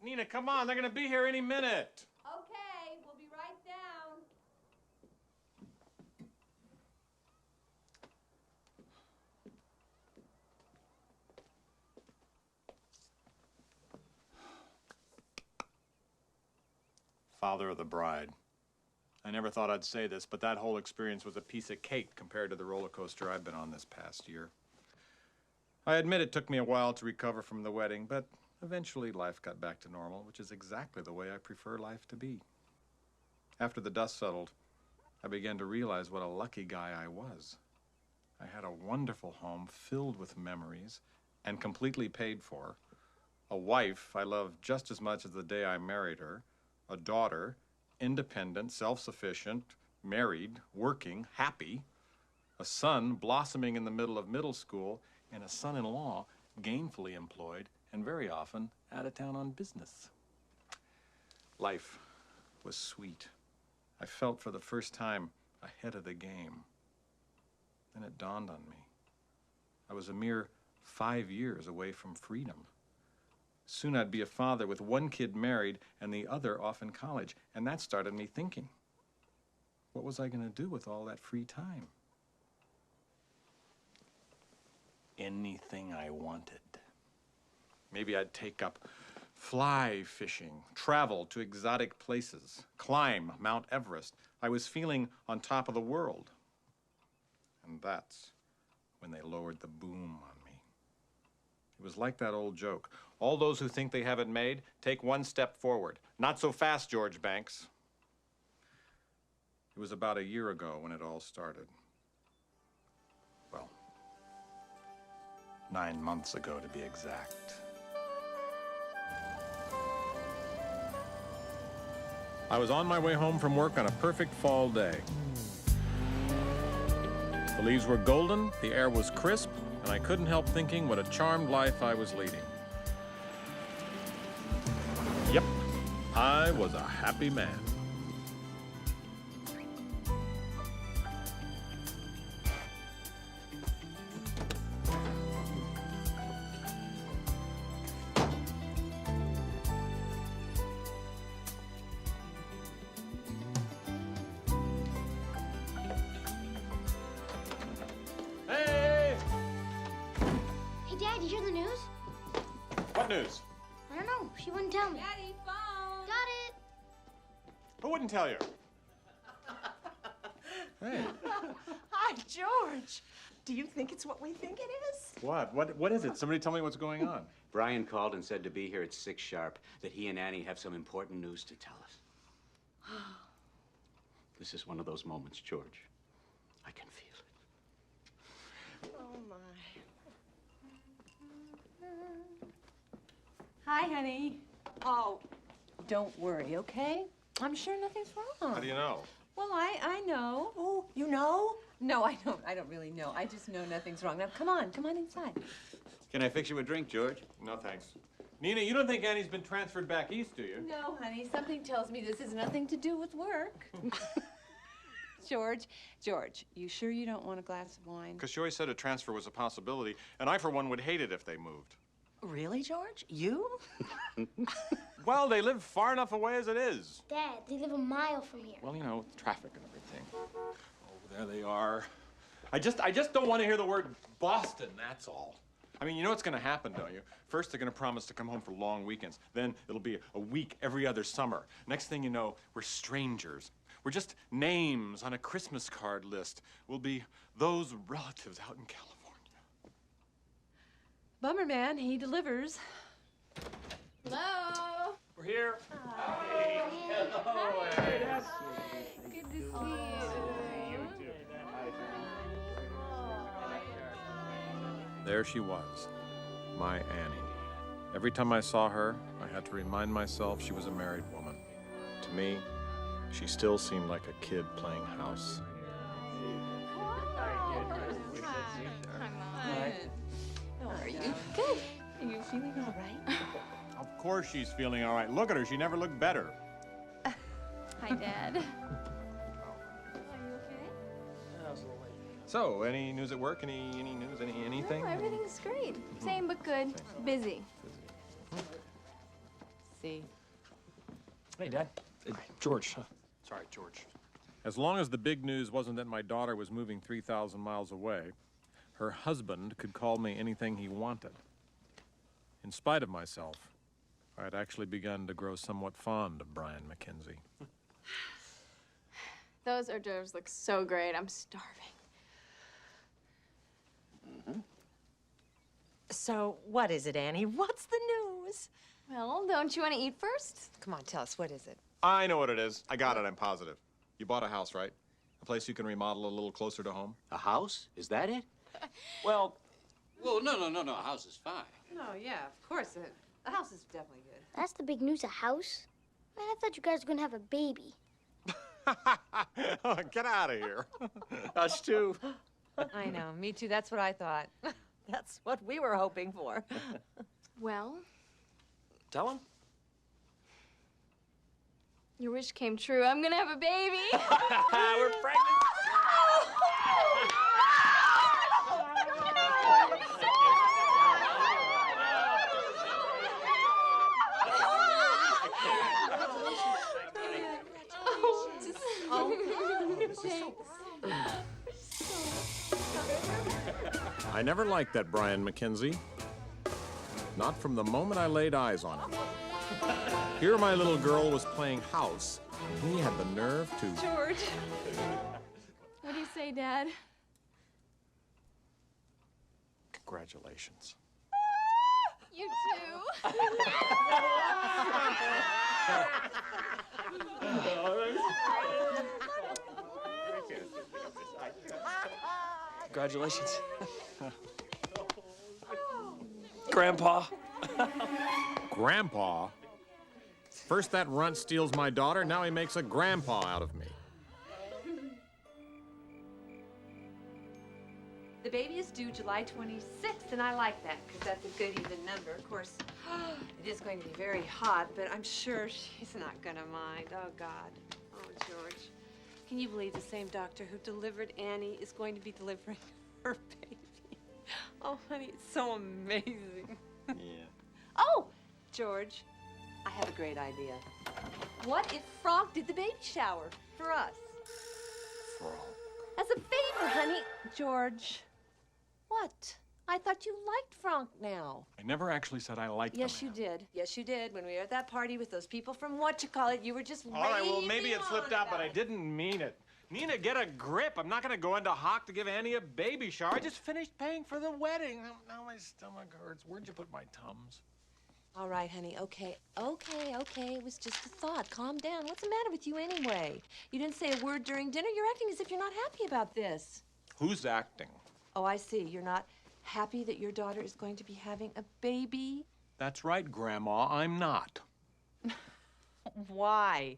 Nina, come on. They're going to be here any minute. Okay, we'll be right down. Father of the bride. I never thought I'd say this, but that whole experience was a piece of cake compared to the roller coaster I've been on this past year. I admit it took me a while to recover from the wedding, but eventually life got back to normal, which is exactly the way I prefer life to be. After the dust settled, I began to realize what a lucky guy I was. I had a wonderful home filled with memories and completely paid for, a wife I loved just as much as the day I married her, a daughter, independent, self-sufficient, married, working, happy, a son blossoming in the middle of middle school, and a son-in-law gainfully employed and very often out of town on business. Life was sweet. I felt for the first time ahead of the game. Then it dawned on me. I was a mere 5 years away from freedom. Soon I'd be a father with one kid married and the other off in college, and that started me thinking. What was I going to do with all that free time? Anything I wanted. Maybe I'd take up fly fishing, travel to exotic places, climb Mount Everest. I was feeling on top of the world. And that's when they lowered the boom on me. It was like that old joke. All those who think they have it made, take one step forward. Not so fast, George Banks. It was about a year ago when it all started. Well, 9 months ago to be exact. I was on my way home from work on a perfect fall day. The leaves were golden, the air was crisp, and I couldn't help thinking what a charmed life I was leading. Yep, I was a happy man. What news? I don't know. She wouldn't tell me. Daddy, phone. Got it. Who wouldn't tell you? Hey. Hi, George. Do you think it's what we think it is? What? What is it? Somebody tell me what's going on. Brian called and said to be here at 6 sharp, that he and Annie have some important news to tell us. This is one of those moments, George. I can feel it. Oh, my. Hi, honey. Oh, don't worry, okay? I'm sure nothing's wrong. How do you know? Well, I know. Oh, you know? No, I don't. I don't really know. I just know nothing's wrong. Now, come on inside. Can I fix you a drink, George? No, thanks. Nina, you don't think Annie's been transferred back east, do you? No, honey. Something tells me this has nothing to do with work. George, you sure you don't want a glass of wine? Because she always said a transfer was a possibility, and I, for one, would hate it if they moved. Really, George? You? Well, they live far enough away as it is. Dad, they live a mile from here. Well, you know, traffic and everything. Oh, there they are. I just don't want to hear the word Boston, that's all. I mean, you know what's going to happen, don't you? First, they're going to promise to come home for long weekends. Then it'll be a week every other summer. Next thing you know, we're strangers. We're just names on a Christmas card list. We'll be those relatives out in California. Bummer, man. He delivers. Hello. We're here. Hi. Hello. Hi. Good to see you. There she was, my Annie. Every time I saw her, I had to remind myself she was a married woman. To me, she still seemed like a kid playing house. How are you? Good. Are you feeling all right? Of course she's feeling all right. Look at her. She never looked better. Hi, Dad. Are you okay? So, any news at work? Any news? Anything? No, everything's great. Same but good. Busy. see. Hey, Dad. George. Sorry, George. As long as the big news wasn't that my daughter was moving 3,000 miles away, her husband could call me anything he wanted. In spite of myself, I had actually begun to grow somewhat fond of Brian McKenzie. Those hors d'oeuvres look so great. I'm starving. So, what is it, Annie? What's the news? Well, don't you want to eat first? Come on, tell us, what is it? I know what it is. I got it, I'm positive. You bought a house, right? A place you can remodel a little closer to home? A house? Is that it? Well, no. A house is fine. No, yeah, of course. The house is definitely good. That's the big news, a house? Man, I thought you guys were gonna have a baby. Get out of here. Us too. I know, me too. That's what I thought. That's what we were hoping for. Well, tell him. your wish came true. I'm gonna have a baby. We're pregnant. I never liked that Brian McKenzie. Not from the moment I laid eyes on him. Here my little girl was playing house, and he had the nerve to... George. What do you say, Dad? Congratulations. You too. Congratulations. Grandpa. Grandpa? First that runt steals my daughter, now he makes a grandpa out of me. The baby is due July 26th, and I like that because that's a good even number. Of course, it is going to be very hot, but I'm sure she's not going to mind. Oh, God. Oh, George. Can you believe the same doctor who delivered Annie is going to be delivering her baby? Oh, honey, it's so amazing. Yeah. Oh, George, I have a great idea. What if Franck did the baby shower for us? Franck. As a favor, honey. George, what? I thought you liked Franck now. I never actually said I liked Yes, him. you did. Yes, you did. When we were at that party with those people from whatchamacallit, you were just All right, well, raving maybe it slipped on out, but I about it. didn't mean it. Nina, get a grip. I'm not going to go into hock to give Annie a baby shower. I just finished paying for the wedding. Now my stomach hurts. Where'd you put my Tums? All right, honey. Okay. It was just a thought. Calm down. What's the matter with you anyway? You didn't say a word during dinner. You're acting as if you're not happy about this. Who's acting? Oh, I see. You're not happy that your daughter is going to be having a baby? That's right, Grandma. I'm not. Why?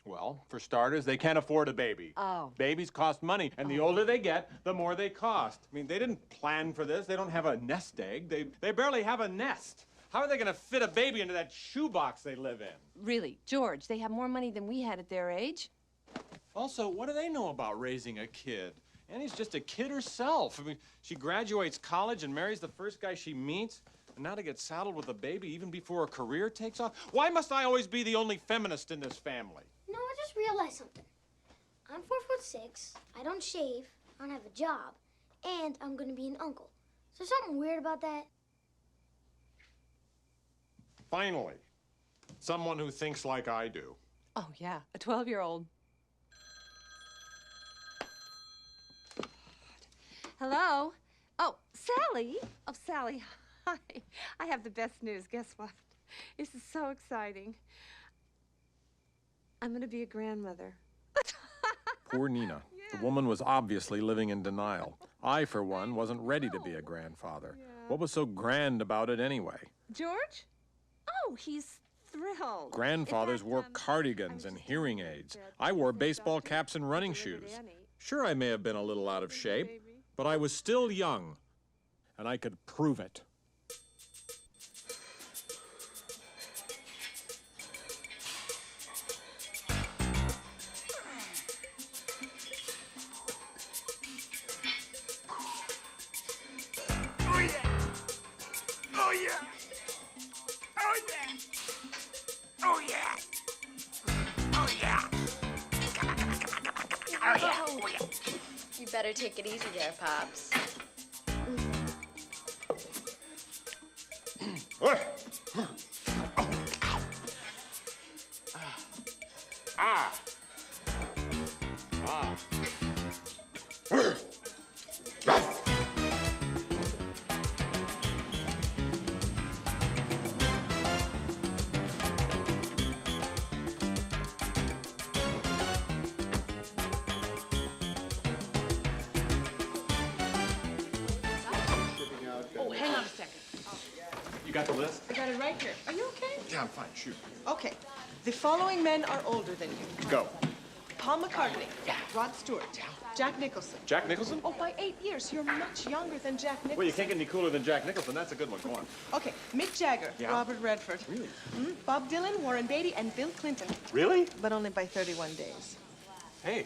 Well, for starters, they can't afford a baby. Oh. Babies cost money, and the older they get, the more they cost. I mean, they didn't plan for this. They don't have a nest egg. They barely have a nest. How are they going to fit a baby into that shoebox they live in? Really, George, they have more money than we had at their age. Also, what do they know about raising a kid? Annie's just a kid herself. I mean, she graduates college and marries the first guy she meets, and now to get saddled with a baby even before her career takes off? Why must I always be the only feminist in this family? No, I just realized something. I'm 4'6", I don't shave, I don't have a job, and I'm gonna be an uncle. Is there something weird about that? Finally, someone who thinks like I do. Oh, yeah, a 12-year-old. Hello? Oh, Sally? Oh, Sally, hi. I have the best news. Guess what? This is so exciting. I'm going to be a grandmother. Poor Nina. The woman was obviously living in denial. I, for one, wasn't ready to be a grandfather. What was so grand about it anyway? George? Oh, he's thrilled. Grandfathers In fact, wore I cardigans was and just hearing thinking aids. that I wore the baseball doctor caps and running delivered shoes. Annie. Sure, I may have been a little out of shape, Baby. but I was still young, and I could prove it. Oh, yeah. Oh, yeah. Oh, yeah. You better take it easy there, Pops. Oh, hang on a second. You got the list? I got it right here. Are you okay? Yeah, I'm fine. Shoot. Okay. The following men are older than you. Go. Paul McCartney. Rod Stewart. Jack Nicholson. Jack Nicholson? Oh, by 8 years. You're much younger than Jack Nicholson. Well, you can't get any cooler than Jack Nicholson. That's a good one. Go on. Okay. Mick Jagger. Yeah. Robert Redford. Really? Bob Dylan, Warren Beatty, and Bill Clinton. Really? But only by 31 days. Hey.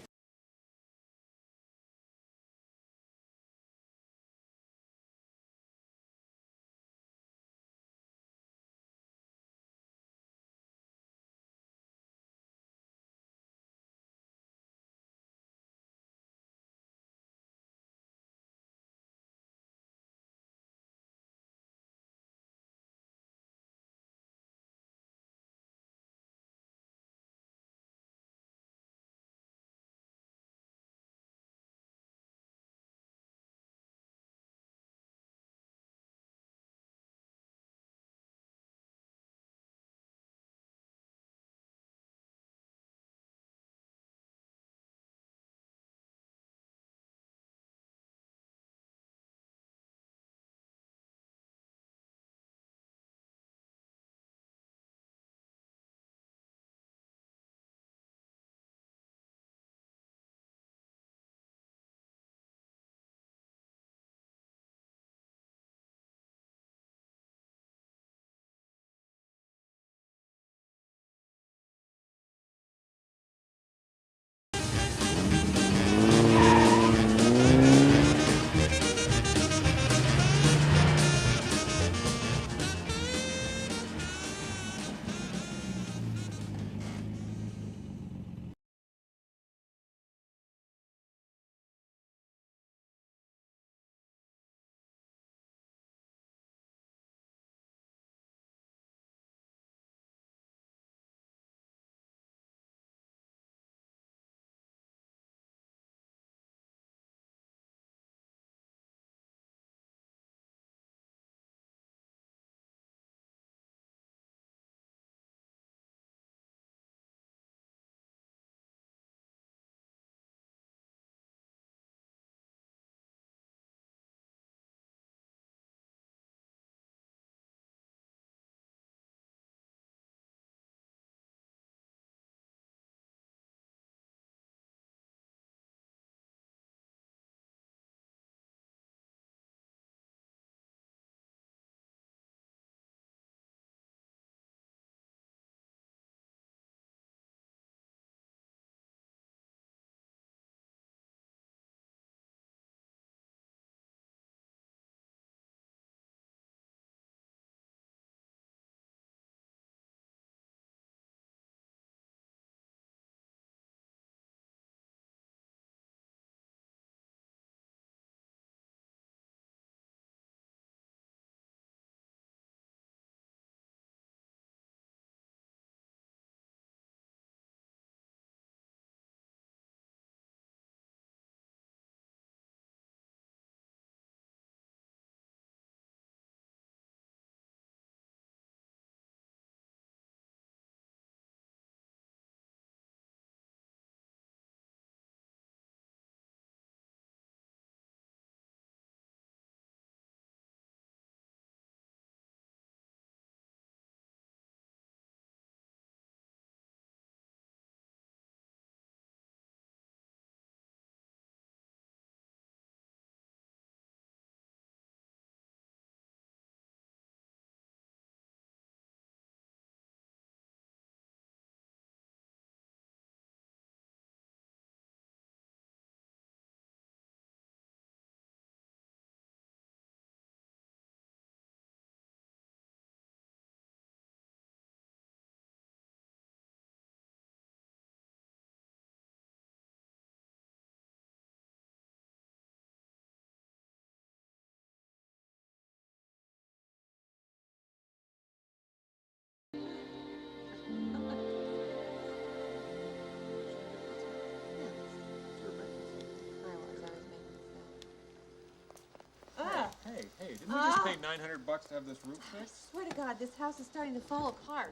Hey, didn't we just pay $900 to have this roof I fixed? swear to God, this house is starting to fall apart.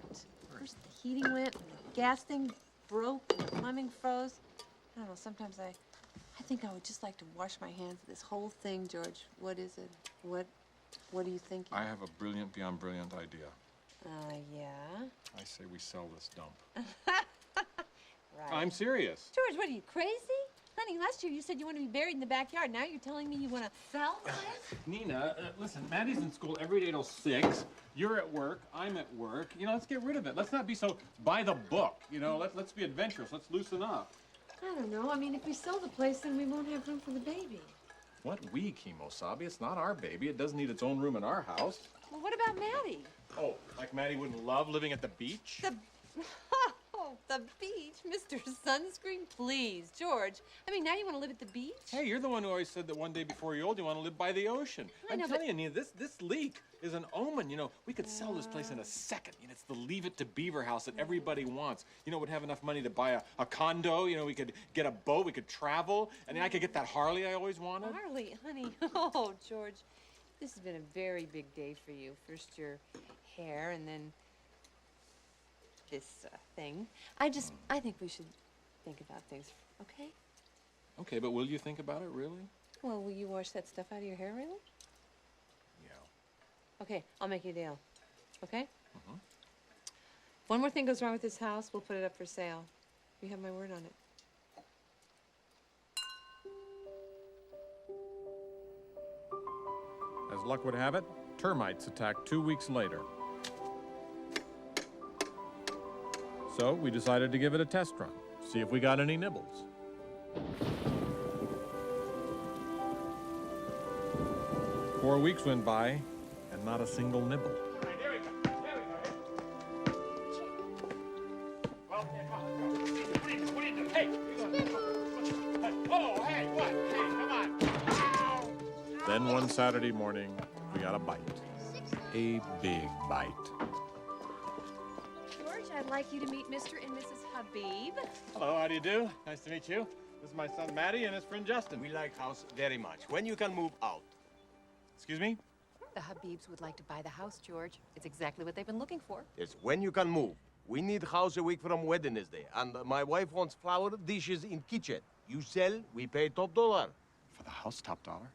First the heating went, and the gas thing broke, and the plumbing froze. I don't know, sometimes I think I would just like to wash my hands of this whole thing, George. What is it? What are you thinking? I have a brilliant beyond brilliant idea. Yeah? I say we sell this dump. Right. I'm serious. George, what are you, crazy? Honey, last year you said you want to be buried in the backyard. Now you're telling me you want to sell the place? Nina, listen, Maddie's in school every day till 6. You're at work. I'm at work. You know, let's get rid of it. Let's not be so by the book. You know, let's be adventurous. Let's loosen up. I don't know. I mean, if we sell the place, then we won't have room for the baby. What we, Kimosabe? It's not our baby. It doesn't need its own room in our house. Well, what about Maddie? Oh, like Maddie wouldn't love living at the beach? Oh, the beach? Mr. Sunscreen, please. George, I mean, now you want to live at the beach? Hey, you're the one who always said that one day before you're old, you want to live by the ocean. I know, I'm telling you, Nina, this leak is an omen. You know, we could sell this place in a second. You know, it's the Leave It to Beaver house that everybody wants. You know, we'd have enough money to buy a condo. You know, we could get a boat. We could travel. And then I could get that Harley I always wanted. Harley, honey. Oh, George, this has been a very big day for you. First your hair, and then this thing. I think we should think about things, okay? Okay, but will you think about it, really? Well, will you wash that stuff out of your hair, really? Yeah. Okay, I'll make you a deal. Okay? Mm-hmm. One more thing goes wrong with this house, we'll put it up for sale. You have my word on it. As luck would have it, termites attacked 2 weeks later. So we decided to give it a test run, see if we got any nibbles. Four weeks went by, and not a single nibble. Then one Saturday morning, we got a bite. A big bite. George, I'd like you to meet Mr. and Mrs. Habib. Hello, how do you do? Nice to meet you. This is my son Matty and his friend Justin. We like house very much. When you can move out? Excuse me? The Habibs would like to buy the house, George. It's exactly what they've been looking for. Yes, when you can move. We need house a week from Wednesday. And my wife wants flour dishes in kitchen. You sell, we pay top dollar. For the house, top dollar?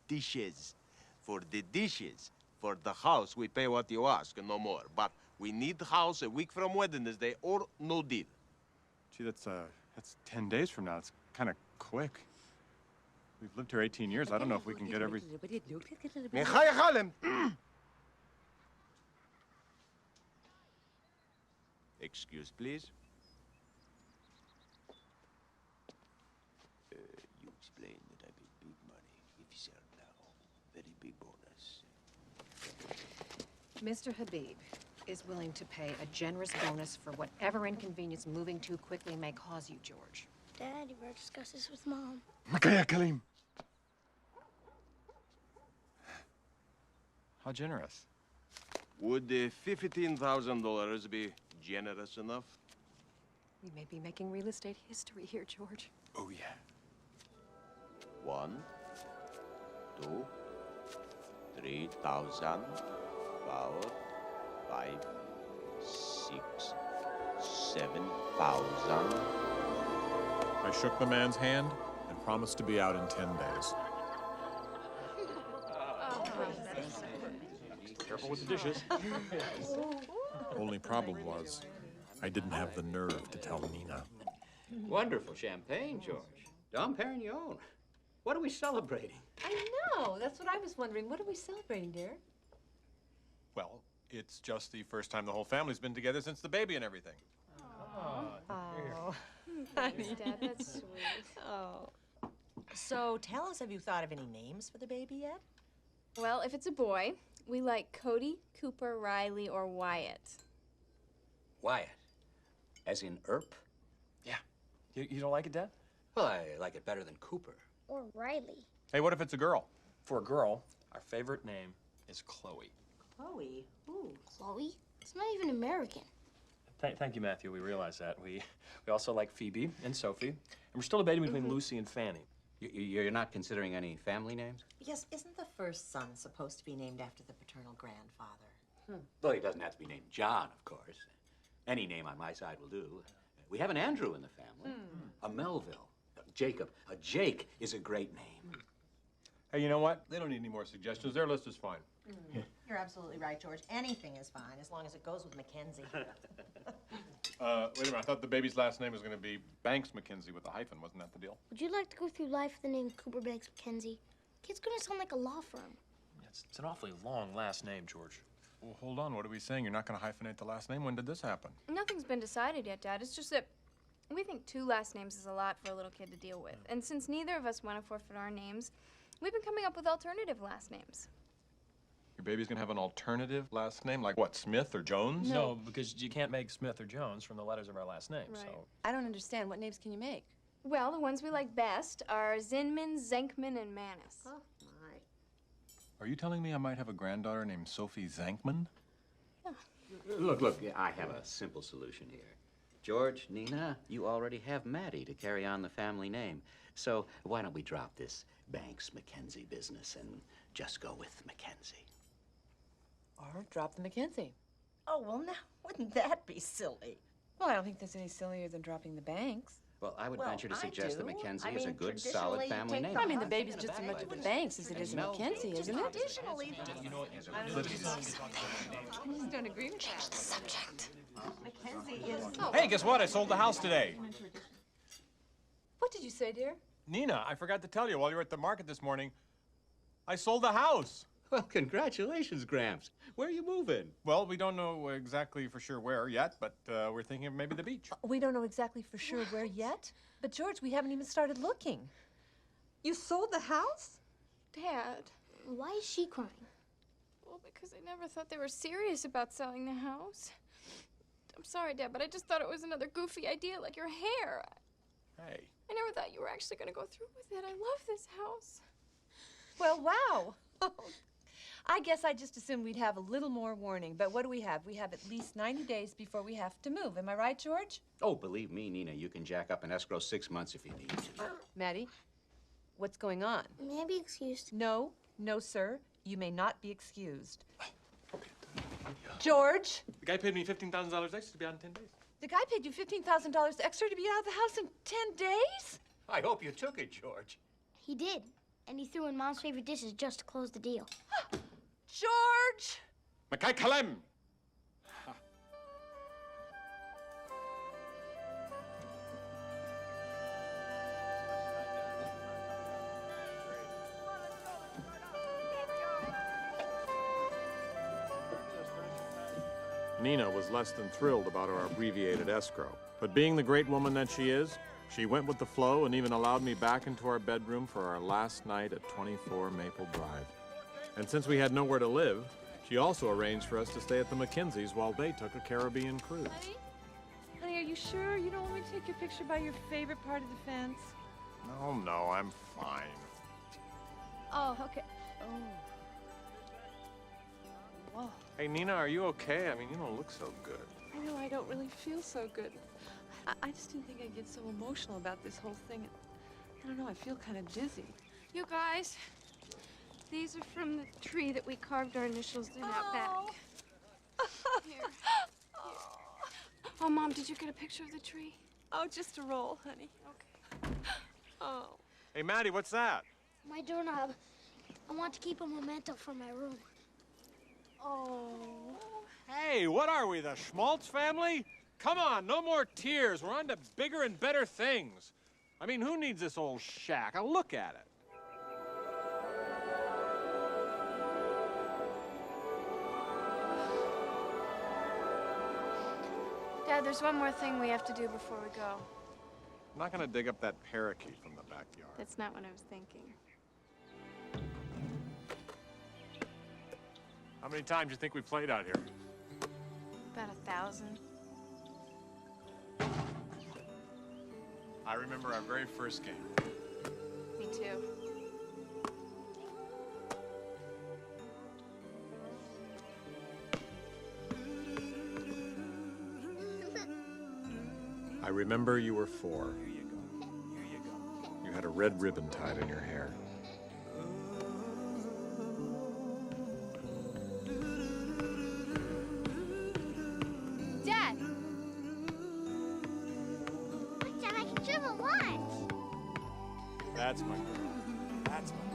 Dishes. For the dishes. For the house, we pay what you ask, no more. But we need the house a week from Wednesday or no deal. Gee, that's 10 days from now. It's kind of quick. We've lived here 18 years. I don't know if we can get every... Excuse, please. You explain that I make big money. If you sell now, very big bonus. Mr. Habib is willing to pay a generous bonus for whatever inconvenience moving too quickly may cause you, George. Dad, you better discuss this with Mom. Makaya Kalim. How generous? Would $15,000 be generous enough? We may be making real estate history here, George. Oh, yeah. 1, 2, 3,000, 4, 5, 6, 7,000. I shook the man's hand and promised to be out in 10 days. Careful with the dishes. Only problem was, I didn't have the nerve to tell Nina. Wonderful champagne, George. Dom Perignon. What are we celebrating? I know. That's what I was wondering. What are we celebrating, dear? Well, it's just the first time the whole family's been together since the baby and everything. Oh. Thanks, Dad. That's sweet. Oh. So tell us, have you thought of any names for the baby yet? Well, if it's a boy, we like Cody, Cooper, Riley, or Wyatt. Wyatt. As in Earp? Yeah. You don't like it, Dad? Well, I like it better than Cooper. Or Riley. Hey, what if it's a girl? For a girl, our favorite name is Chloe. Chloe? Ooh. Chloe? It's not even American. Thank you, Matthew. We realize that. We also like Phoebe and Sophie. And we're still debating between Lucy and Fanny. You're not considering any family names? Yes, isn't the first son supposed to be named after the paternal grandfather? Well, he doesn't have to be named John, of course. Any name on my side will do. We have an Andrew in the family. A Melville. Jacob. A Jake is a great name. Hey, you know what? They don't need any more suggestions. Their list is fine. You're absolutely right, George. Anything is fine as long as it goes with Mackenzie. Wait a minute. I thought the baby's last name was going to be Banks McKenzie with a hyphen. Wasn't that the deal? Would you like to go through life with the name Cooper Banks McKenzie? Kid's gonna sound like a law firm. It's an awfully long last name, George. Well, hold on. What are we saying? You're not going to hyphenate the last name? When did this happen? Nothing's been decided yet, Dad. It's just that we think 2 last names is a lot for a little kid to deal with. And since neither of us want to forfeit our names, we've been coming up with alternative last names. Your baby's going to have an alternative last name? Like what, Smith or Jones? No, because you can't make Smith or Jones from the letters of our last name, Right. so... I don't understand. What names can you make? Well, the ones we like best are Zinman, Zenkman, and Manis. Oh, my. Are you telling me I might have a granddaughter named Sophie Zankman? Look, I have a simple solution here. George, Nina, you already have Maddie to carry on the family name. So why don't we drop this Banks McKenzie business and just go with Mackenzie? Or drop the Mackenzie. Oh, well, now, wouldn't that be silly? Well, I don't think there's any sillier than dropping the Banks. Well, I would Well, venture to I suggest that do. Mackenzie I is a mean, good, solid traditionally, family take name. the I mean, the husband baby's and just as the much of a wife. Banks as it is a Mackenzie, isn't it? Traditionally, I just don't agree with that. Subject. Mackenzie is... Hey, guess what? I sold the house today. What did you say, dear? Nina, I forgot to tell you while you were at the market this morning, I sold the house. Well, congratulations, Gramps. Where are you moving? Well, we don't know exactly for sure where yet, but we're thinking of maybe the beach. We don't know exactly for sure where yet. But, George, we haven't even started looking. You sold the house? Dad. Why is she crying? Well, because I never thought they were serious about selling the house. I'm sorry, Dad, but I just thought it was another goofy idea like your hair. Hey. I never thought you were actually going to go through with it. I love this house. Well, wow. I guess I just assumed we'd have a little more warning. But what do we have? We have at least 90 days before we have to move. Am I right, George? Oh, believe me, Nina, you can jack up an escrow 6 months if you need to. Maddie, what's going on? May I be excused? No, sir. You may not be excused. George, The guy paid me $15,000 extra to be out in 10 days. the guy paid you $15,000 extra to be out of the house in 10 days? I hope you took it, George. He did. And he threw in Mom's favorite dishes just to close the deal. George! Makai Kalem! Nina was less than thrilled about our abbreviated escrow. But being the great woman that she is, she went with the flow and even allowed me back into our bedroom for our last night at 24 Maple Drive. And since we had nowhere to live, she also arranged for us to stay at the Mackenzies while they took a Caribbean cruise. Honey, are you sure you don't want me to take your picture by your favorite part of the fence? No, I'm fine. Oh, okay. Oh. Whoa. Hey, Nina, are you okay? I mean, you don't look so good. I know I don't really feel so good. I just didn't think I'd get so emotional about this whole thing. I don't know, I feel kind of dizzy. You guys, these are from the tree that we carved our initials in out back. Here. Here. Oh, Mom, did you get a picture of the tree? Oh, just a roll, honey. Okay. Oh. Hey, Maddie, what's that? My doorknob. I want to keep a memento for my room. Oh. Hey, what are we, the Schmaltz family? Come on, no more tears. We're on to bigger and better things. I mean, who needs this old shack? Now look at it. Dad, there's one more thing we have to do before we go. I'm not gonna dig up that parakeet from the backyard. That's not what I was thinking. How many times do you think we played out here? About 1,000. I remember our very first game. Me too. I remember you were 4. You had a red ribbon tied in your hair. Dad! Look, Dad, I can dribble once. That's my girl. That's my girl.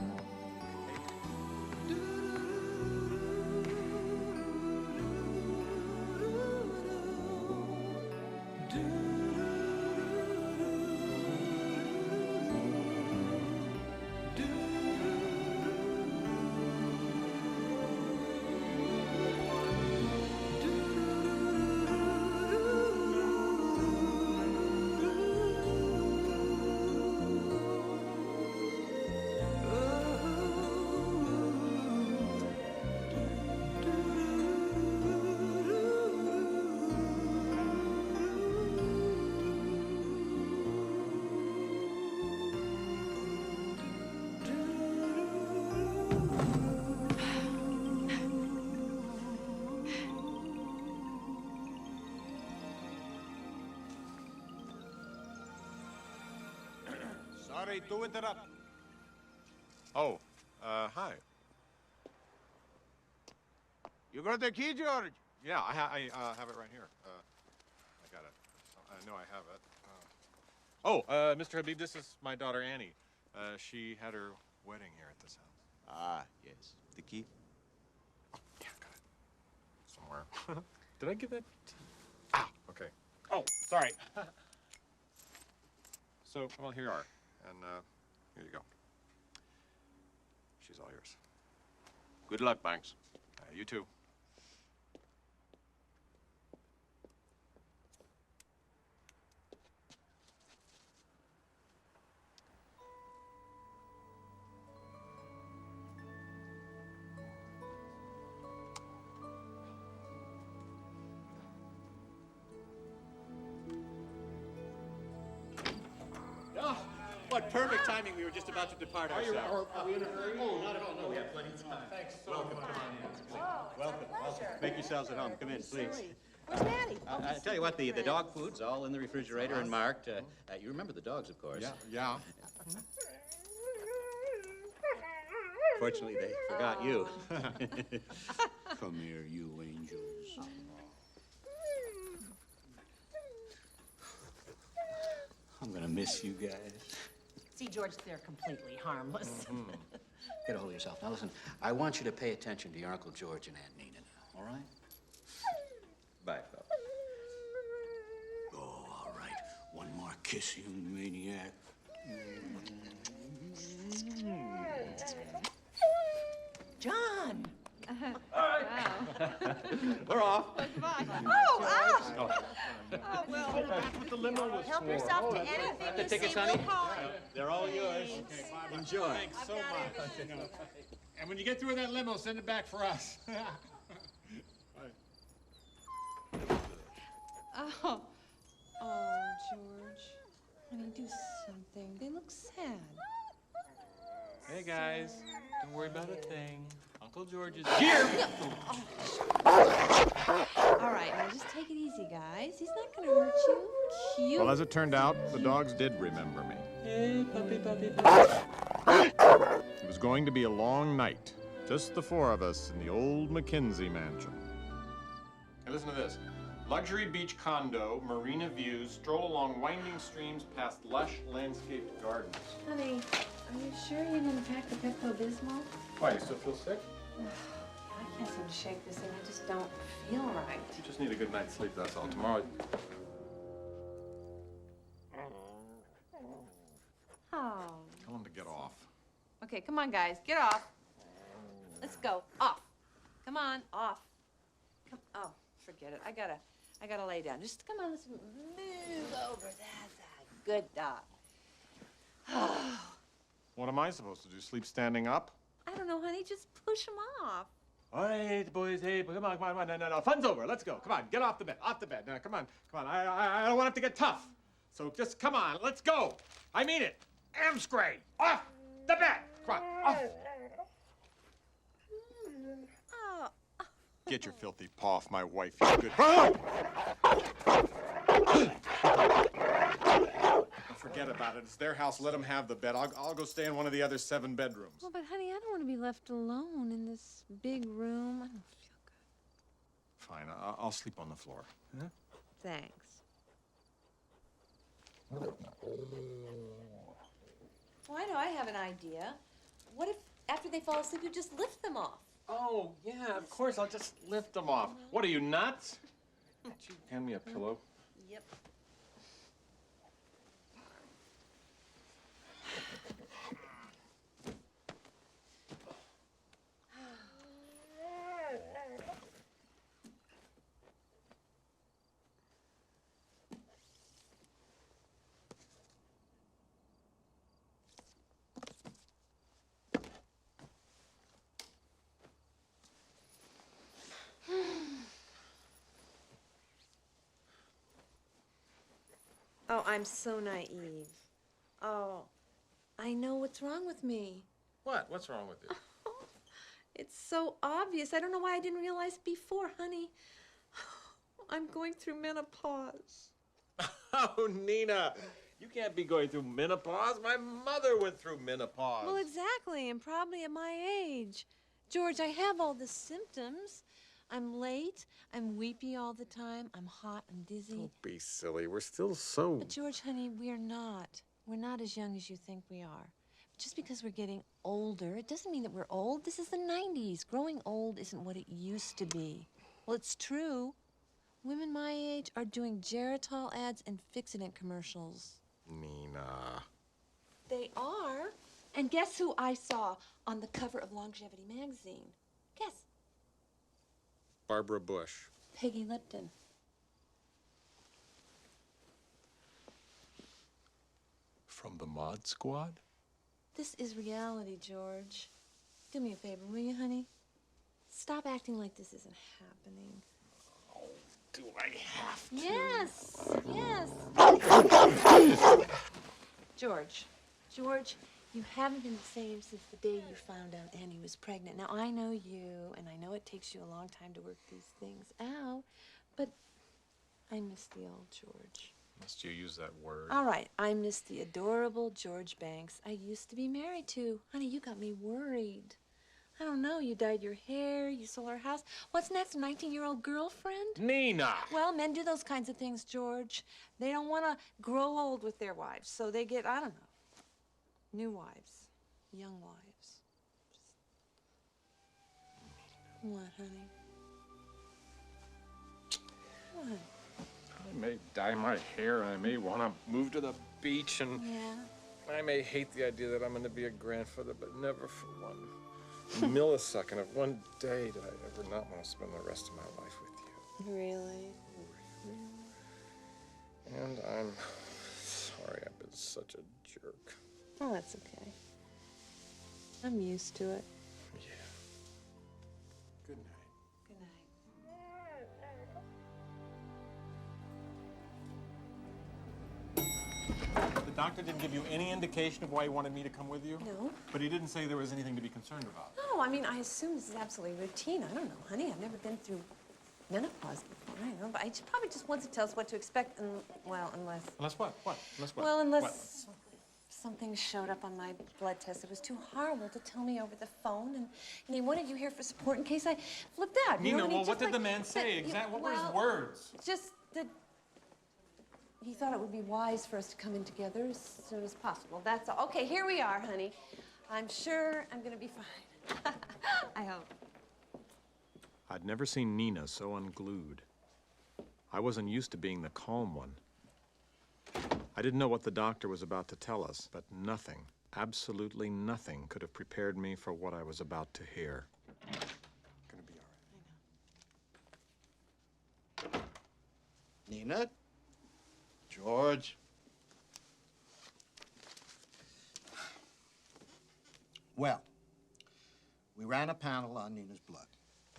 Sorry to interrupt. Oh, hi. You got the key, George? Yeah, I have it right here. I got it. I know I have it. Mr. Habib, this is my daughter Annie. She had her wedding here at this house. Ah, yes. The key? Oh, yeah, got it. Somewhere. Did I give that to you? Ah, okay. Oh, sorry. So, well, here you are. And here you go. She's all yours. Good luck, Banks. You too. What perfect timing. We were just about to depart ourselves. Are we in a hurry? Oh, not at all. No, we have plenty of time. Thanks so Welcome. much. Come on in. Welcome. Make yourselves at home. Come in, please. Where's Maddie? I tell you what, the dog food's all in the refrigerator and marked. You remember the dogs, of course. Yeah. Fortunately, they forgot you. Come here, you angels. I'm gonna miss you guys. See, George, they're completely harmless. Get a hold of yourself. Now, listen, I want you to pay attention to your Uncle George and Aunt Nina now, all right? Bye, fellas. Oh, all right. One more kiss, you maniac. John! We're off. Oh, well. That's what the limo was Help for. yourself to anything The you tickets, see. honey? We'll call you. They're all yours. Enjoy. Thanks so much. And when you get through that limo, send it back for us. Oh, George. Honey, do something. They look sad. Hey, guys. Don't worry about a thing. Uncle George is here. All right, now just take it easy, guys. He's not gonna hurt you. Cute. Well, as it turned out, the dogs did remember me. Hey, puppy, puppy, puppy. It was going to be a long night. Just the four of us in the old McKinsey mansion. Hey, listen to this. Luxury beach condo, marina views, stroll along winding streams past lush landscaped gardens. Honey, are you sure you didn't pack the Pepto-Bismol? Why, you still feel sick? I can't seem to shake this thing. I just don't feel right. You just need a good night's sleep, that's all. Tomorrow... Oh. Tell him to get off. Okay, come on, guys. Get off. Let's go. Off. Come on, off. Come. Oh, forget it. I gotta lay down. Just come on. Let's move over. That's a good dog. What am I supposed to do? Sleep standing up? I don't know, honey. Just push him off. All right, boys. Hey, come on. No. Fun's over. Let's go. Come on. Get off the bed. Off the bed. Now, come on. I don't want it to get tough. So just come on. Let's go. I mean it. Amscray. Off the bed. Come on. Off. Oh. Get your filthy paw off my wife, you good... Oh! forget about it. It's their house. Let them have the bed. I'll go stay in one of the other 7 bedrooms. Well, but honey, I don't want to be left alone in this big room. I don't feel good. Fine, I'll sleep on the floor. Huh? Thanks. Why do I have an idea? What if after they fall asleep, you just lift them off? Oh, yeah, of course. I'll just lift them off. What, are you nuts? Could you hand me a pillow? Yep. Oh, I'm so naive. Oh, I know what's wrong with me. What? What's wrong with you? It's so obvious. I don't know why I didn't realize before, honey. I'm going through menopause. Oh, Nina, you can't be going through menopause. My mother went through menopause. Well, exactly, and probably at my age. George, I have all the symptoms. I'm late, I'm weepy all the time, I'm hot, I'm dizzy. Don't be silly. We're still so... But George, honey, we're not. We're not as young as you think we are. Just because we're getting older, it doesn't mean that we're old. This is the 90s. Growing old isn't what it used to be. Well, it's true. Women my age are doing Geritol ads and Fixodent commercials. Nina. They are. And guess who I saw on the cover of Longevity magazine? Guess. Barbara Bush. Peggy Lipton. From the Mod Squad? This is reality, George. Do me a favor, will you, honey? Stop acting like this isn't happening. Oh, do I have to? Yes, yes. George, you haven't been the same since the day you found out Annie was pregnant. Now, I know you, and I know it takes you a long time to work these things out, but I miss the old George. Must you use that word? All right, I miss the adorable George Banks I used to be married to. Honey, you got me worried. I don't know, you dyed your hair, you sold our house. What's next, a 19-year-old girlfriend? Nina! Well, men do those kinds of things, George. They don't want to grow old with their wives, so they get, I don't know, new wives, young wives. What, honey? What? I may dye my hair, and I may want to move to the beach, and Yeah? I may hate the idea that I'm going to be a grandfather, but never for one millisecond of one day did I ever not want to spend the rest of my life with you. Really? And I'm sorry I've been such a jerk. Oh, that's okay. I'm used to it. Yeah. Good night. Good night. The doctor didn't give you any indication of why he wanted me to come with you? No. But he didn't say there was anything to be concerned about. No, I mean, I assume this is absolutely routine. I don't know, honey. I've never been through menopause before. I know, but probably just wants to tell us what to expect, and, well, unless... Unless what? What? Unless what? Well, unless What? something showed up on my blood test that was too horrible to tell me over the phone, and he wanted you here for support in case I flipped out. You Nina, know, and he well, what just, did the man say? What were his words? Just that he thought it would be wise for us to come in together as soon as possible. That's all. Okay, here we are, honey. I'm sure I'm going to be fine. I hope. I'd never seen Nina so unglued. I wasn't used to being the calm one. I didn't know what the doctor was about to tell us, but nothing, absolutely nothing, could have prepared me for what I was about to hear. Gonna be all right. Nina? George? Well, we ran a panel on Nina's blood.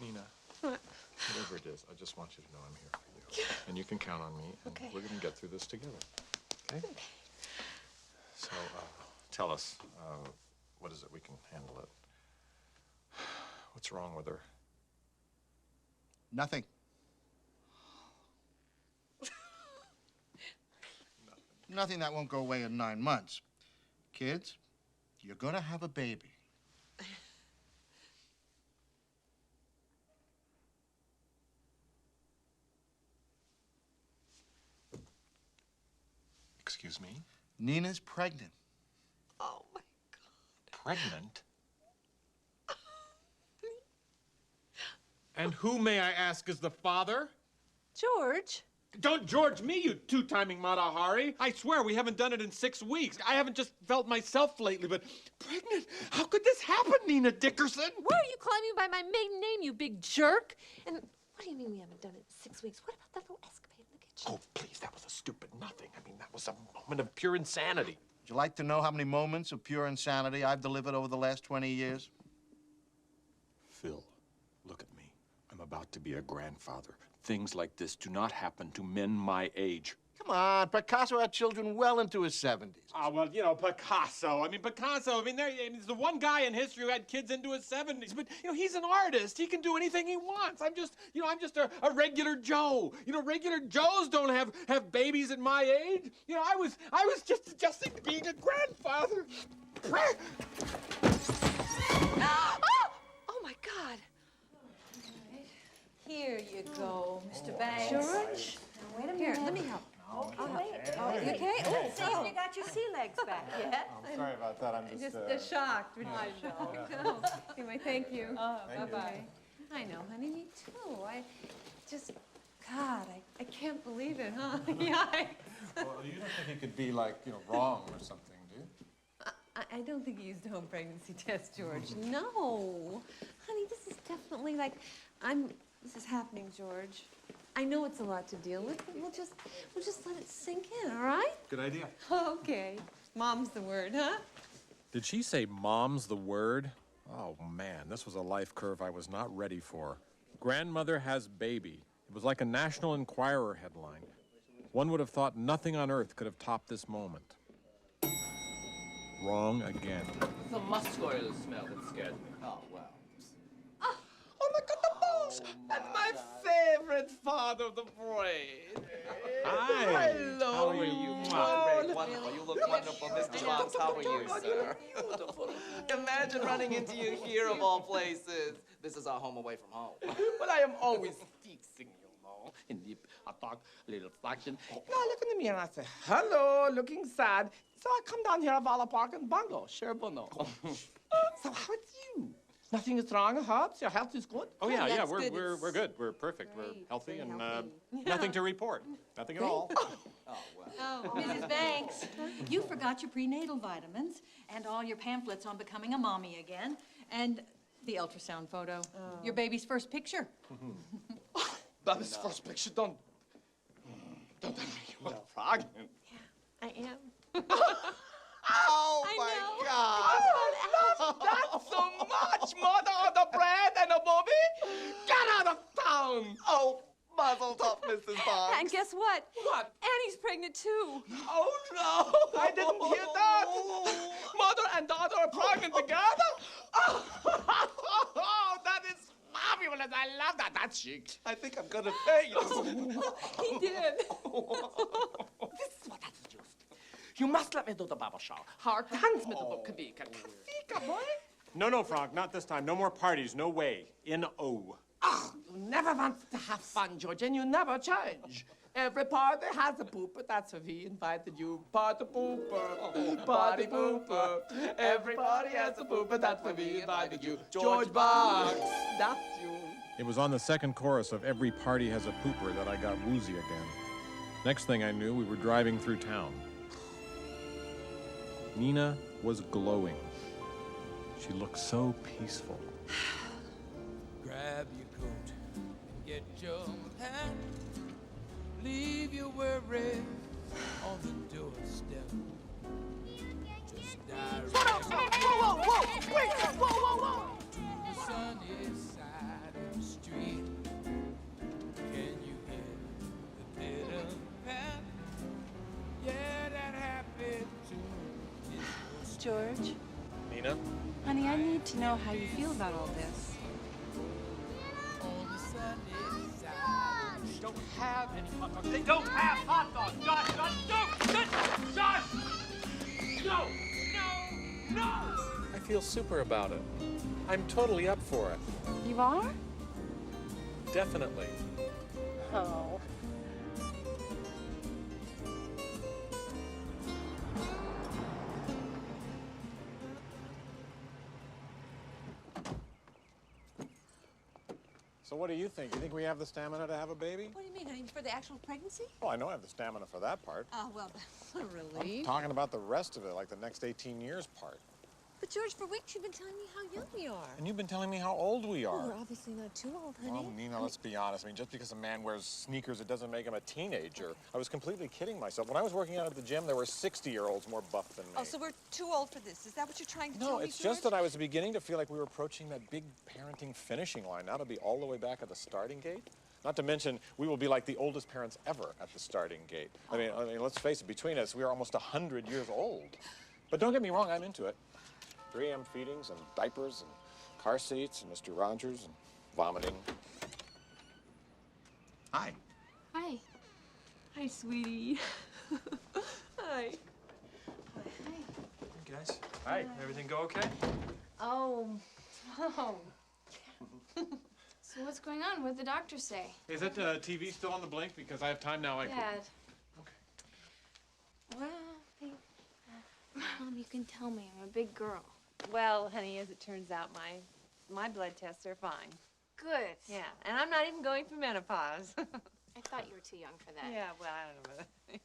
Nina, whatever it is, I just want you to know I'm here for you. And you can count on me, and we're gonna get through this together. Okay? So, tell us, what is it? We can handle it. What's wrong with her? Nothing. Nothing that won't go away in 9 months. Kids, you're gonna have a baby. Excuse me? Nina's pregnant. Oh, my Pregnant? And who, may I ask, is the father? George. Don't George me, you two-timing Matahari. I swear we haven't done it in 6 weeks. I haven't just felt myself lately, but pregnant? How could this happen, Nina Dickerson? Why are you calling me by my maiden name, you big jerk? And what do you mean we haven't done it in 6 weeks? What about that little escapade in the kitchen? Oh, please, that was a stupid nothing. I mean, that was a moment of pure insanity. Would you like to know how many moments of pure insanity I've delivered over the last 20 years? Phil, look at me. I'm about to be a grandfather. Things like this do not happen to men my age. Come on, Picasso had children well into his 70s. Ah, well, you know, Picasso. There's the one guy in history who had kids into his 70s. But, you know, he's an artist. He can do anything he wants. I'm just a regular Joe. You know, regular Joes don't have babies at my age. You know, I was just adjusting to being a grandfather. Oh, my God. Here you go, Mr. Banks. George? Now, wait a minute. Here, let me help. Oh, wait. Oh, you okay? Oh, See if you got your sea legs back yet. I'm sorry about that. I'm Just shocked. I know. Anyway, thank you. Bye-bye. I know, honey. Me too. God, I can't believe it, huh? Yikes. Well, you don't think he could be, like, you know, wrong or something, do you? I don't think he used a home pregnancy test, George. No. Honey, this is definitely like, this is happening, George. I know it's a lot to deal with, but we'll just let it sink in, all right? Good idea. Okay. Mom's the word, huh? Did she say mom's the word? Oh, man, this was a life curve I was not ready for. Grandmother has baby. It was like a National Enquirer headline. One would have thought nothing on earth could have topped this moment. Wrong again. It's the muscular smell that scares me. Oh, wow. Oh my God, the balls! That's my favorite part of the braid. Hi. Hello. How are you? Oh, Wonderful. You look wonderful, Mr. Boggs. How are you, sir? Beautiful. Imagine running into you here of all places. This is our home away from home. But I am always fixing, you know. In the talk, little fraction. Now I look in the mirror and I say, hello, looking sad. So I come down here at Vala Park and bungle. Sure, Bono. So how it's you? Nothing is wrong, Hobbs? Your health is good? Oh, yeah, that's we're good. good. We're perfect. Great. We're healthy Very and healthy. nothing to report. Nothing at all. Oh, Mrs. Banks. You forgot your prenatal vitamins and all your pamphlets on becoming a mommy again, and the ultrasound photo. Your baby's first picture. Baby's first picture, don't tell me you are pregnant. I am. Oh, my God. I love that so much. Mother of the bread and the bobby. Get out of town. Oh, muzzle top, Mrs. Boggs. And guess what? What? Annie's pregnant, too. Oh, no. I didn't hear that. Mother and daughter are pregnant together? Oh, that is fabulous. I love that. That's chic. I think I'm gonna faint. He did. This is what that's just. You must let me do the bubble shower. Hard hands me the book could be. Boy. No, Franck, not this time. No more parties. No way. N-O. Oh, you never want to have fun, George, and you never change. Every party has a pooper, that's why we invited you. Party pooper, party pooper. Every party has a pooper, that's why we invited you. George Boggs, that's you. It was on the second chorus of Every Party Has a Pooper that I got woozy again. Next thing I knew, we were driving through town. Nina was glowing. She looked so peaceful. Grab your coat and get your hat. Leave your worries on the doorstep. Just direct Whoa, wait, whoa. to the sunny side of the street. Can you hear the pitter pat? Yeah, that happened to Miss George, Nina? honey, I need to know how you feel about all this. on the sunny side of the street. don't have any hot dogs. They don't have hot dogs. Josh, don't! Josh! No! No! No! I feel super about it. I'm totally up for it. You are? Definitely. Oh. So what do you think? You think we have the stamina to have a baby? What do you mean, honey? For the actual pregnancy? Well, I know I have the stamina for that part. Oh, well, that's a relief. I'm talking about the rest of it, like the next 18 years part. But, George, for weeks you've been telling me how young we are. And you've been telling me how old we are. Well, we're obviously not too old, honey. Well, Nina, let's be honest. I mean, just because a man wears sneakers, it doesn't make him a teenager. Okay. I was completely kidding myself. When I was working out at the gym, there were 60-year-olds more buff than me. Oh, so we're too old for this. Is that what you're trying to tell me, No, it's George? just that I was beginning to feel like we were approaching that big parenting finishing line. Now to be all the way back at the starting gate. Not to mention, we will be like the oldest parents ever at the starting gate. I mean, let's face it, between us, we are almost 100 years old. But don't get me wrong, I'm into it. 3M feedings and diapers and car seats and Mr. Rogers and vomiting. Hi. Hi. Hi, sweetie. Hi. Hey, guys. Hi. Everything go okay? Oh. So what's going on? What'd the doctor say? Is that TV still on the blink? Because I have time now. Dad. Well, Mom, you can tell me. I'm a big girl. Well, honey, as it turns out, my blood tests are fine. Good. Yeah, and I'm not even going through menopause. I thought you were too young for that. Yeah, well, I don't know.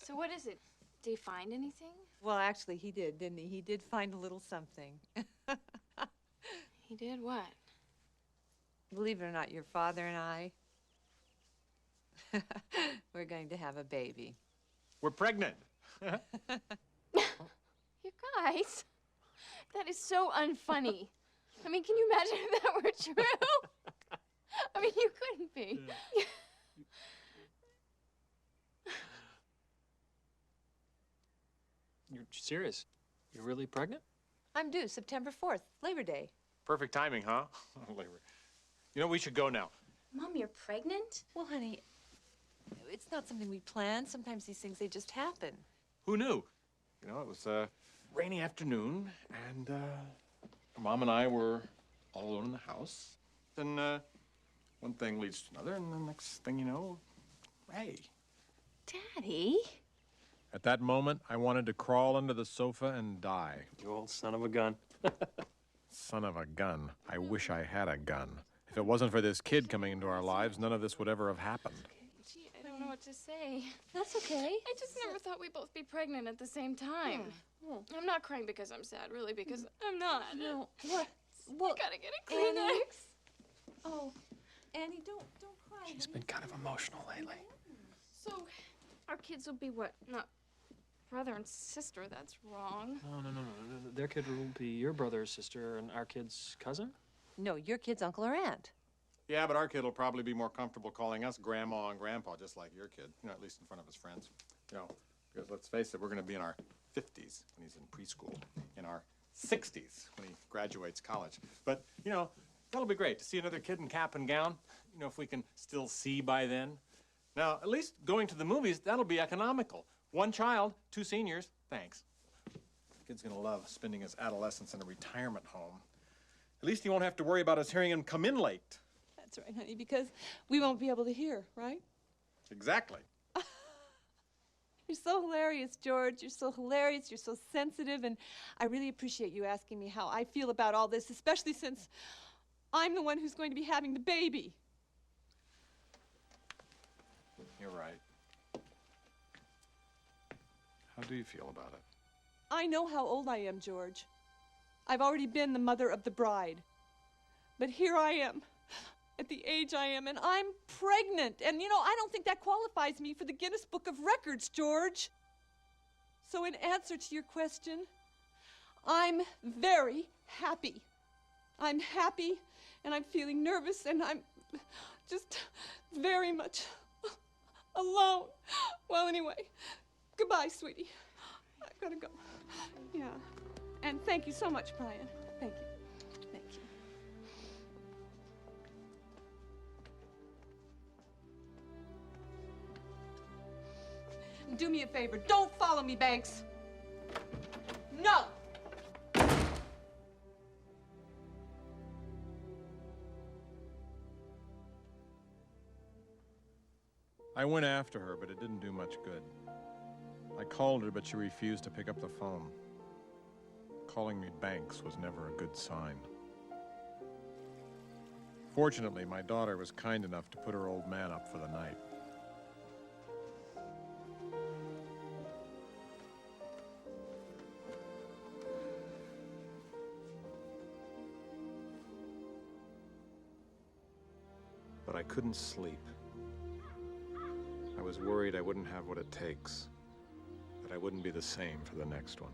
So what is it? Did he find anything? Well, actually, he did, didn't he? He did find a little something. He did what? Believe it or not, your father and I, we're going to have a baby. We're pregnant. You guys, that is so unfunny. I mean, can you imagine if that were true? I mean, you couldn't be. You're serious? You're really pregnant? I'm due September 4th, Labor Day. Perfect timing, huh? Labor. You know, we should go now. Mom, you're pregnant? Well, honey, it's not something we plan. Sometimes these things, they just happen. Who knew? You know, it was a rainy afternoon, and Mom and I were all alone in the house. Then one thing leads to another, and the next thing you know, Ray. Daddy? At that moment, I wanted to crawl under the sofa and die. You old son of a gun. Son of a gun. I wish I had a gun. If it wasn't for this kid coming into our lives, none of this would ever have happened. Gee, I don't know what to say. That's okay. I just never thought we'd both be pregnant at the same time. I'm not crying because I'm sad, really, because I'm not. No, what? I gotta get a Kleenex. Oh, Annie, don't cry. She's been kind of emotional lately. So, our kids will be what? Not brother and sister, that's wrong. No. Their kid will be your brother or sister, and our kid's cousin? No, your kid's uncle or aunt. Yeah, but our kid will probably be more comfortable calling us grandma and grandpa, just like your kid. You know, at least in front of his friends. You know, because let's face it, we're going to be in our 50s when he's in preschool, in our 60s when he graduates college. But, you know, that'll be great to see another kid in cap and gown. You know, if we can still see by then. Now, at least going to the movies, that'll be economical. 1 child, 2 seniors, thanks. The kid's gonna love spending his adolescence in a retirement home. At least he won't have to worry about us hearing him come in late. That's right, honey, because we won't be able to hear, right? Exactly. You're so hilarious, George. You're so hilarious. You're so sensitive, and I really appreciate you asking me how I feel about all this, especially since I'm the one who's going to be having the baby. You're right. How do you feel about it? I know how old I am, George. I've already been the mother of the bride. But here I am, at the age I am, and I'm pregnant. And, you know, I don't think that qualifies me for the Guinness Book of Records, George. So in answer to your question, I'm very happy. I'm happy, and I'm feeling nervous, and I'm just very much alone. Well, anyway, goodbye, sweetie. I've got to go. Yeah. And thank you so much, Brian. Thank you. Thank you. Do me a favor. Don't follow me, Banks. No! I went after her, but it didn't do much good. I called her, but she refused to pick up the phone. Calling me Banks was never a good sign. Fortunately, my daughter was kind enough to put her old man up for the night. But I couldn't sleep. I was worried I wouldn't have what it takes, that I wouldn't be the same for the next one.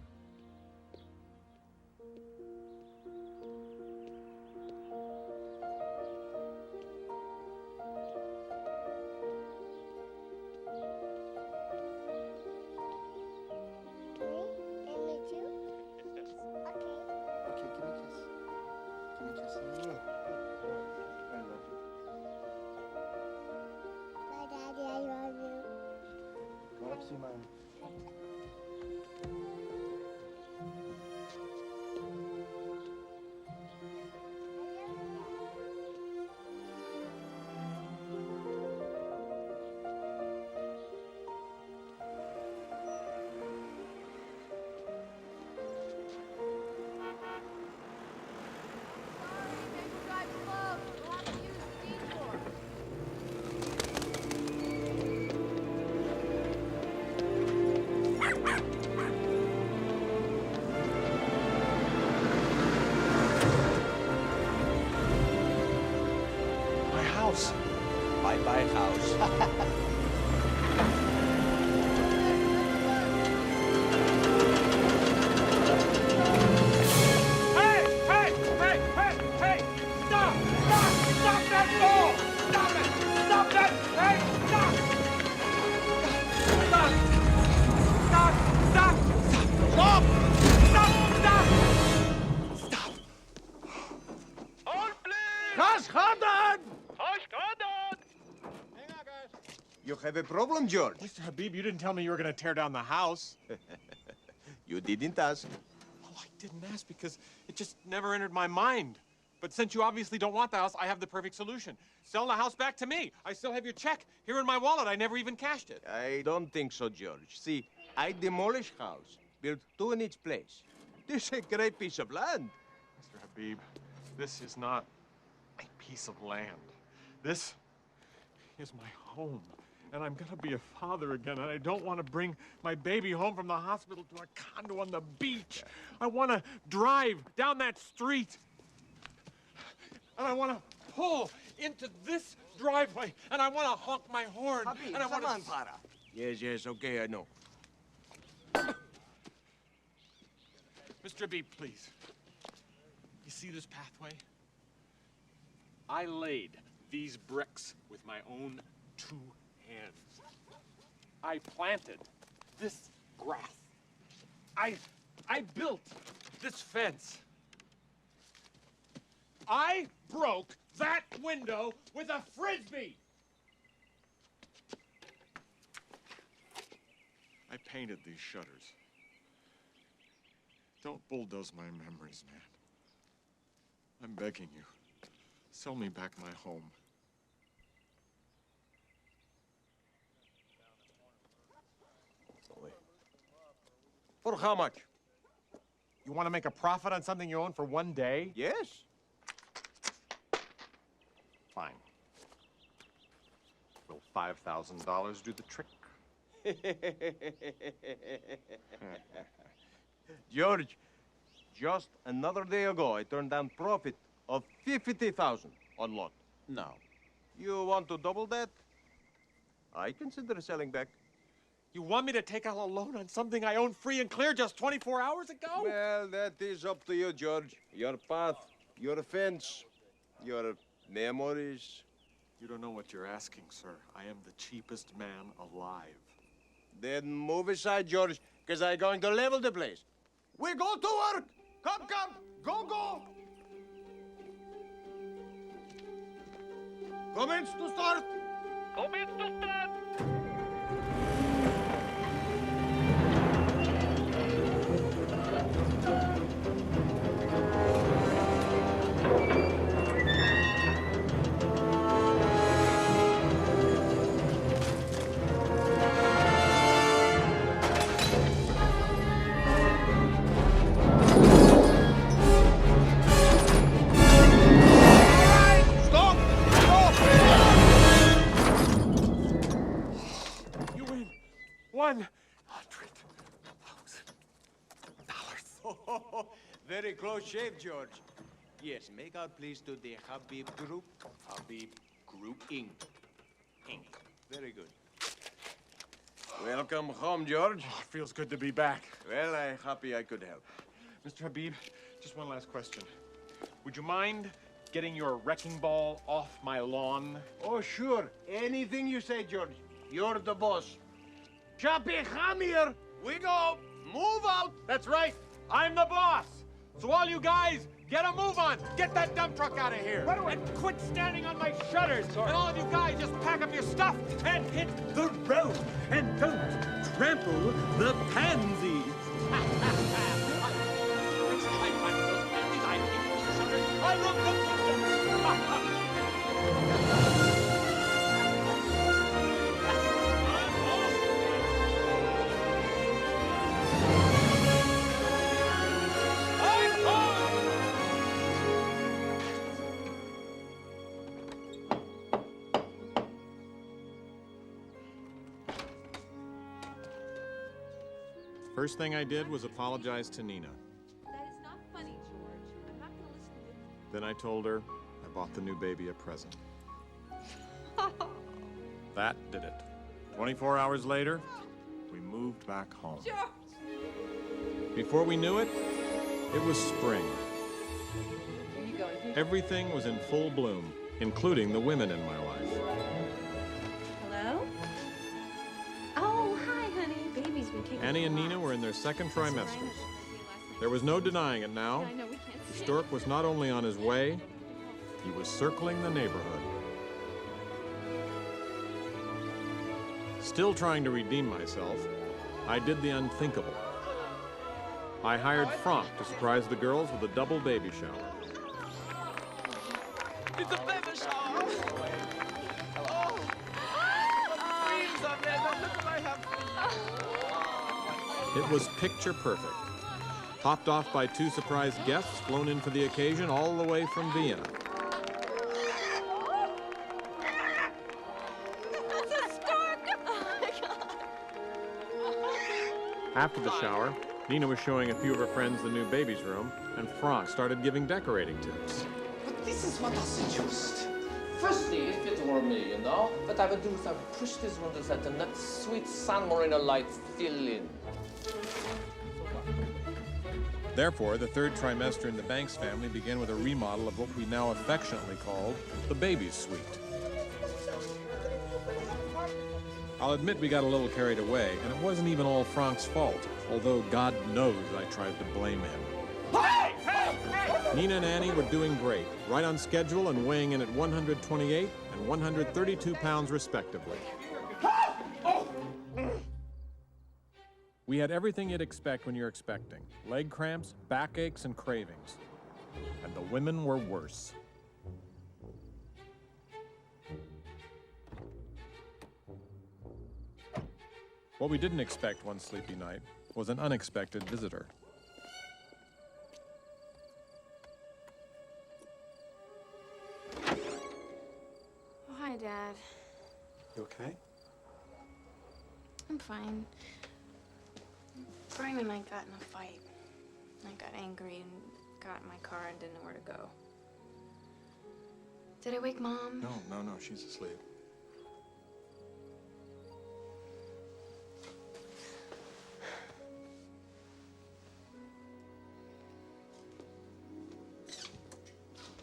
Bye-bye house. You have a problem, George. Mr. Habib, you didn't tell me you were going to tear down the house. You didn't ask. Well, I didn't ask because it just never entered my mind. But since you obviously don't want the house, I have the perfect solution. Sell the house back to me. I still have your check here in my wallet. I never even cashed it. I don't think so, George. See, I demolish house, build two in each place. This is a great piece of land. Mr. Habib, this is not a piece of land. This is my home. And I'm gonna be a father again, and I don't want to bring my baby home from the hospital to a condo on the beach. I want to drive down that street, and I want to pull into this driveway, and I want to honk my horn. Habib, and I want to... para. Yes, okay, I know. Mr. Habib, please. You see this pathway? I laid these bricks with my own two hands. I planted this grass. I built this fence. I broke that window with a Frisbee. I painted these shutters. Don't bulldoze my memories, man. I'm begging you. Sell me back my home. For how much? You want to make a profit on something you own for one day? Yes. Fine. Will $5,000 do the trick? George, just another day ago, I turned down profit of 50,000 on lot. Now, you want to double that? I consider selling back. You want me to take out a loan on something I owned free and clear just 24 hours ago? Well, that is up to you, George. Your path, your fence, your memories. You don't know what you're asking, sir. I am the cheapest man alive. Then move aside, George, because I'm going to level the place. We go to work! Come, go! Commence to start! Commence to start! Very close shave, George. Yes, make out, please, to the Habib Group. Habib Group Inc. Inc. Very good. Welcome home, George. Oh, feels good to be back. Well, I'm happy I could help. Mr. Habib, just one last question. Would you mind getting your wrecking ball off my lawn? Oh, sure. Anything you say, George. You're the boss. Chappie, come here. We go. Move out. That's right. I'm the boss. So all you guys, get a move on. Get that dump truck out of here. And quit standing on my shutters. And all of you guys, just pack up your stuff and hit the road. And don't trample the pansies. I love them. First thing I did was apologize to Nina. That is not funny, George. I'm not going to listen to it. Then I told her I bought the new baby a present. That did it. 24 hours later, we moved back home. George! Before we knew it, it was spring. Here you go. Everything was in full bloom, including the women in my life. Hello? Oh, hi, honey. Baby's been kicking. Annie and Nina were in their second trimesters. There was no denying it now. I know we can't The see it. stork was not only on his way, he was circling the neighborhood. Still trying to redeem myself, I did the unthinkable. I hired Franck to surprise the girls with a double baby shower. It's a baby shower. Oh, dreams of heaven. Look what I have for you. It was picture perfect. Topped off by 2 surprise guests flown in for the occasion all the way from Vienna. After the shower, Nina was showing a few of her friends the new baby's room, and Franck started giving decorating tips. But this is what I suggest. Firstly, if it were me, you know, what I would do is I would push these windows out and let sweet San Marino light fill in. Therefore, the 3rd trimester in the Banks family began with a remodel of what we now affectionately called the baby's suite. I'll admit we got a little carried away, and it wasn't even all Franck's fault, although God knows I tried to blame him. Nina and Annie were doing great, right on schedule and weighing in at 128 and 132 pounds respectively. We had everything you'd expect when you're expecting. Leg cramps, backaches, and cravings. And the women were worse. What we didn't expect one sleepy night was an unexpected visitor. Oh, hi, Dad. You okay? I'm fine. Brian and I got in a fight. I got angry and got in my car and didn't know where to go. Did I wake Mom? No, she's asleep.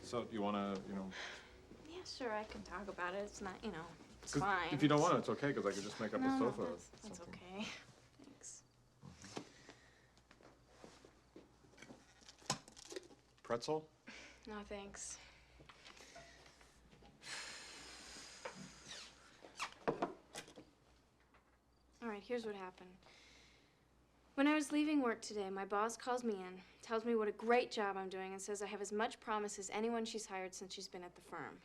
So, you want to, Yeah, sure, I can talk about it. It's not, it's 'cause fine. if you don't want to, it's okay, because I could just make up No, a sofa. no, or that's something. okay. Thanks. Pretzel? No, thanks. All right, here's what happened. When I was leaving work today, my boss calls me in, tells me what a great job I'm doing, and says I have as much promise as anyone she's hired since she's been at the firm.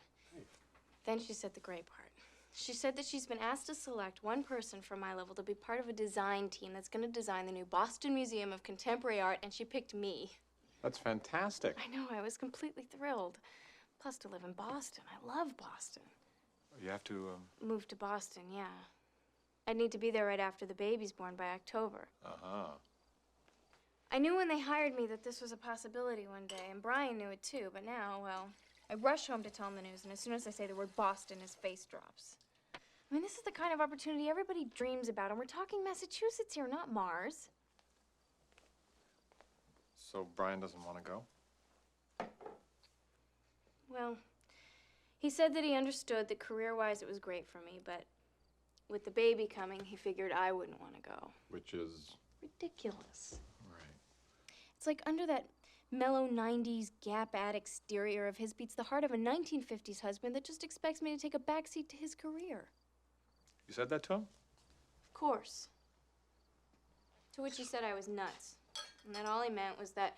Then she said the great part. She said that she's been asked to select one person from my level to be part of a design team that's going to design the new Boston Museum of Contemporary Art, and she picked me. That's fantastic. I know, I was completely thrilled. Plus, to live in Boston. I love Boston. You have to, Move to Boston, yeah. I'd need to be there right after the baby's born by October. Uh-huh. I knew when they hired me that this was a possibility one day, and Brian knew it too, but now, well, I rush home to tell him the news, and as soon as I say the word Boston, his face drops. I mean, this is the kind of opportunity everybody dreams about, and we're talking Massachusetts here, not Mars. So Brian doesn't want to go? Well, he said that he understood that career-wise it was great for me, but with the baby coming, he figured I wouldn't want to go. Which is? Ridiculous. Right. It's like under that mellow 90s Gap-ad exterior of his beats the heart of a 1950s husband that just expects me to take a backseat to his career. You said that to him? Of course. To which he said I was nuts. And that all he meant was that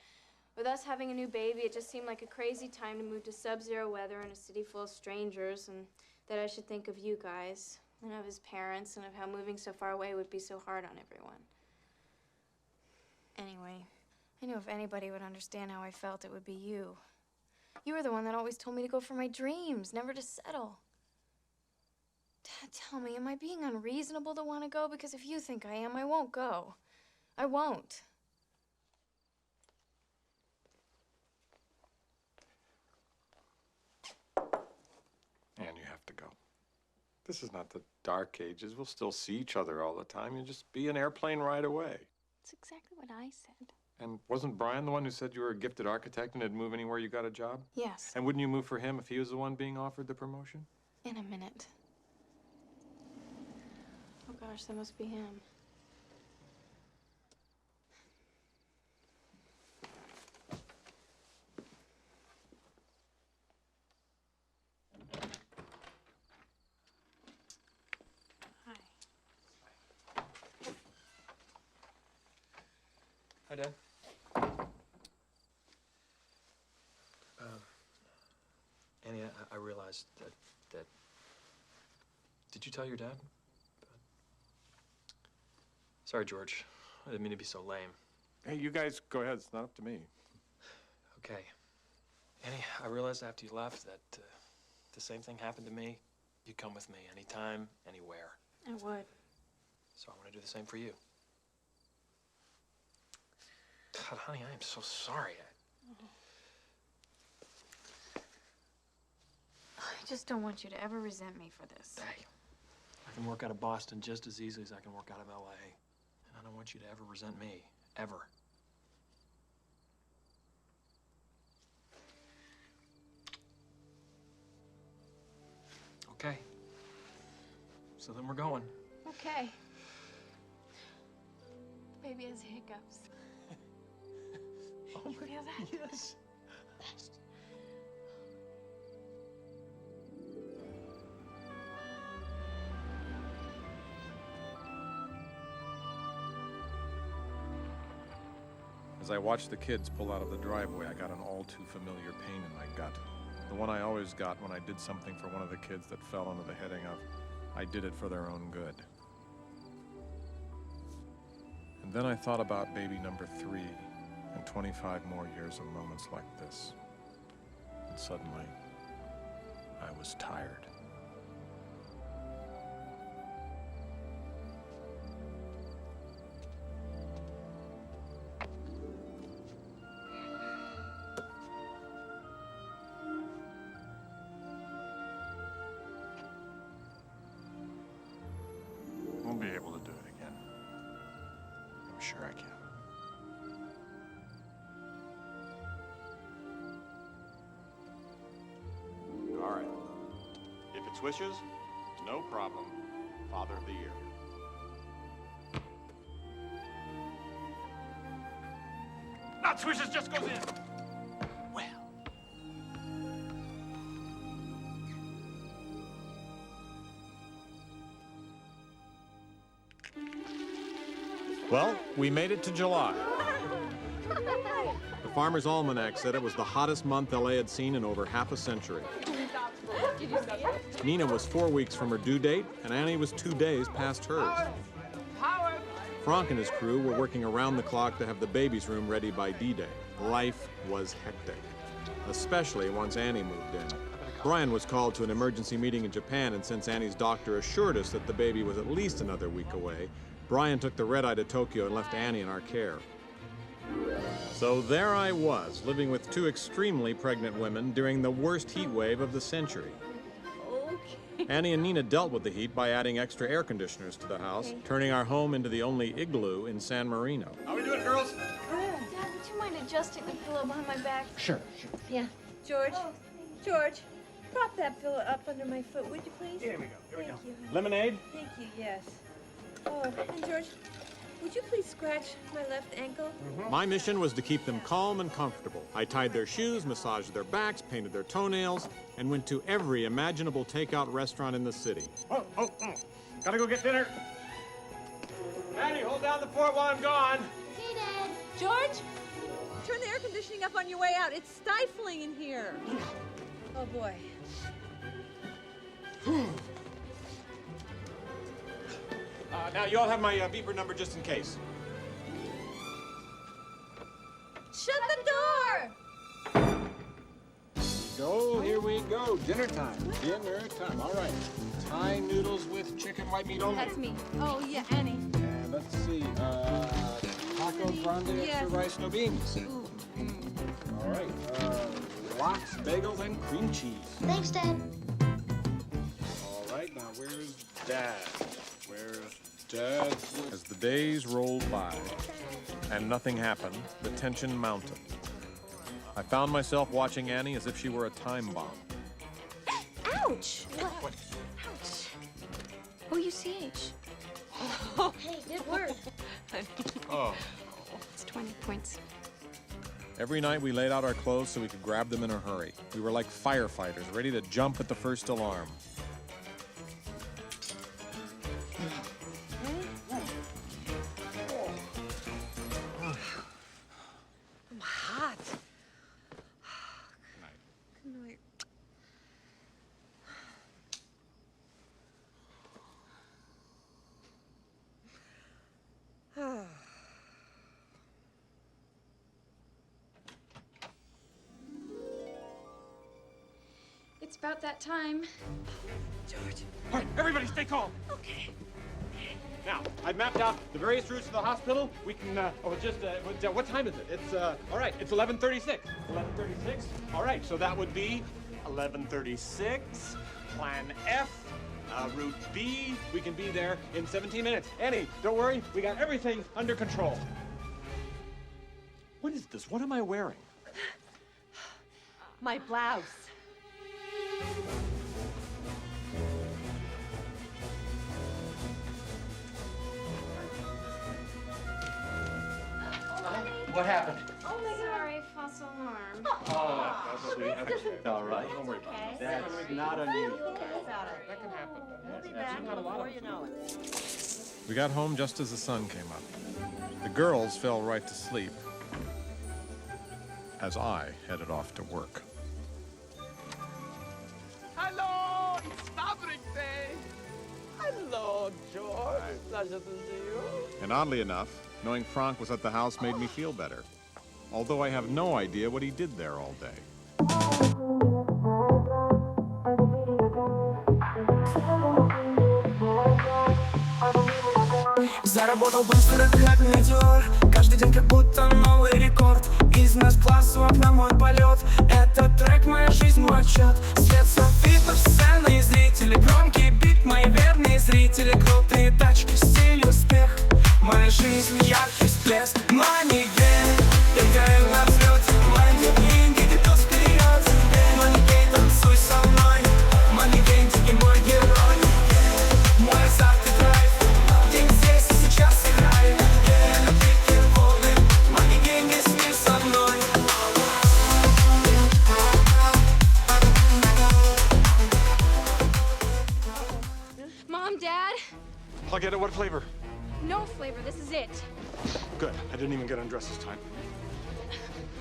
with us having a new baby, it just seemed like a crazy time to move to sub-zero weather in a city full of strangers, and that I should think of you guys, and of his parents, and of how moving so far away would be so hard on everyone. Anyway, I knew if anybody would understand how I felt, it would be you. You were the one that always told me to go for my dreams, never to settle. Dad, tell me, am I being unreasonable to want to go? Because if you think I am, I won't go. I won't. And you have to go. This is not the dark ages. We'll still see each other all the time. You'll just be an airplane ride away. That's exactly what I said. And wasn't Brian the one who said you were a gifted architect and would move anywhere you got a job? Yes. And wouldn't you move for him if he was the one being offered the promotion? In a minute. Oh gosh, that must be him. Hi, Dad. Annie, I realized that... Did you tell your dad? Sorry, George. I didn't mean to be so lame. Hey, you guys go ahead. It's not up to me. Okay. Annie, I realized after you left that if the same thing happened to me, you'd come with me anytime, anywhere. I would. So I want to do the same for you. God, honey, I am so sorry. I just don't want you to ever resent me for this. Hey, I can work out of Boston just as easily as I can work out of LA. And I don't want you to ever resent me. Ever. Okay. So then we're going. Okay. Baby has hiccups. Oh, you feel that? Yes. As I watched the kids pull out of the driveway, I got an all too familiar pain in my gut. The one I always got when I did something for one of the kids that fell under the heading of, I did it for their own good. And then I thought about baby number 3 and 25 more years of moments like this. And suddenly, I was tired. We'll be able to do it again. I'm sure I can. All right. If it's wishes, no problem. Father of the Year. Not swishes, just goes in. Well, we made it to July. The Farmer's Almanac said it was the hottest month LA had seen in over half a century. Did you see it? Nina was 4 weeks from her due date, and Annie was 2 days past hers. Franck and his crew were working around the clock to have the baby's room ready by D-Day. Life was hectic, especially once Annie moved in. Brian was called to an emergency meeting in Japan, and since Annie's doctor assured us that the baby was at least another week away, Brian took the red-eye to Tokyo and left Annie in our care. So there I was, living with two extremely pregnant women during the worst heat wave of the century. Okay. Annie and Nina dealt with the heat by adding extra air conditioners to the house, turning our home into the only igloo in San Marino. How we doing, girls? Dad, would you mind adjusting the pillow behind my back? Sure. Yeah. George. George, prop that pillow up under my foot, would you please? Here we go. Thank you. Lemonade? Thank you, yes. Oh, and George, would you please scratch my left ankle? My mission was to keep them calm and comfortable. I tied their shoes, massaged their backs, painted their toenails, and went to every imaginable takeout restaurant in the city. Oh. Gotta go get dinner. Annie, hold down the fort while I'm gone. Hey, Dad. George, turn the air conditioning up on your way out. It's stifling in here. Oh, boy. Now, you all have my beeper number just in case. Shut the door! Go, here we go. Dinner time. Dinner time. All right. Thai noodles with chicken white meat only. That's me. Oh, yeah, Annie. And let's see, taco grande, Yes. extra rice, no beans. All right, lox, bagels, and cream cheese. Thanks, Dad. All right, now where's Dad? Where's Dad? As the days rolled by and nothing happened, the tension mounted. I found myself watching Annie as if she were a time bomb. Ouch! What? Ouch. O-U-C-H. Oh, hey, good work. Oh. It's 20 points. Every night we laid out our clothes so we could grab them in a hurry. We were like firefighters, ready to jump at the first alarm. I'm hot. Good night. It's about that time. George. All right, everybody stay calm. Okay. Now, I've mapped out the various routes to the hospital. We can, what time is it? It's, all right, it's 11:36. 11:36? All right, so that would be 11:36, Plan F, Route B. We can be there in 17 minutes. Annie, don't worry, we got everything under control. What is this? What am I wearing? My blouse. What happened? Oh, sorry, false alarm. Oh, that's sweet. It's all right. Don't worry about it. That's not unusual. That can happen. We'll be back before you know it. We got home just as the sun came up. The girls fell right to sleep as I headed off to work. Hello, it's Fabric Day. Hello, George. Pleasure to see you. And oddly enough, knowing Franck was at the house made me feel better. Although I have no idea what he did there all day. Заработал быстро, как метеор. Каждый день как будто новый рекорд. Бизнес-класс, у окна мой полет. Этот трек, моя жизнь, мой отчет. Свет софитов, сцена и зрители. Громкий бит, мои верные зрители. Крутые тачки, стиль, успех. Моя жизнь, яркий всплеск. Money game, играю на взлете. Money деньги идут вперед. Money game, танцуй со мной. Money game, ты мой герой. Мой азарт и драйв. День здесь и сейчас играй. На пике волны. Money game, весь мир со мной. Mom, Dad? I'll get it. What flavor? No flavor. This is it. Good. I didn't even get undressed this time.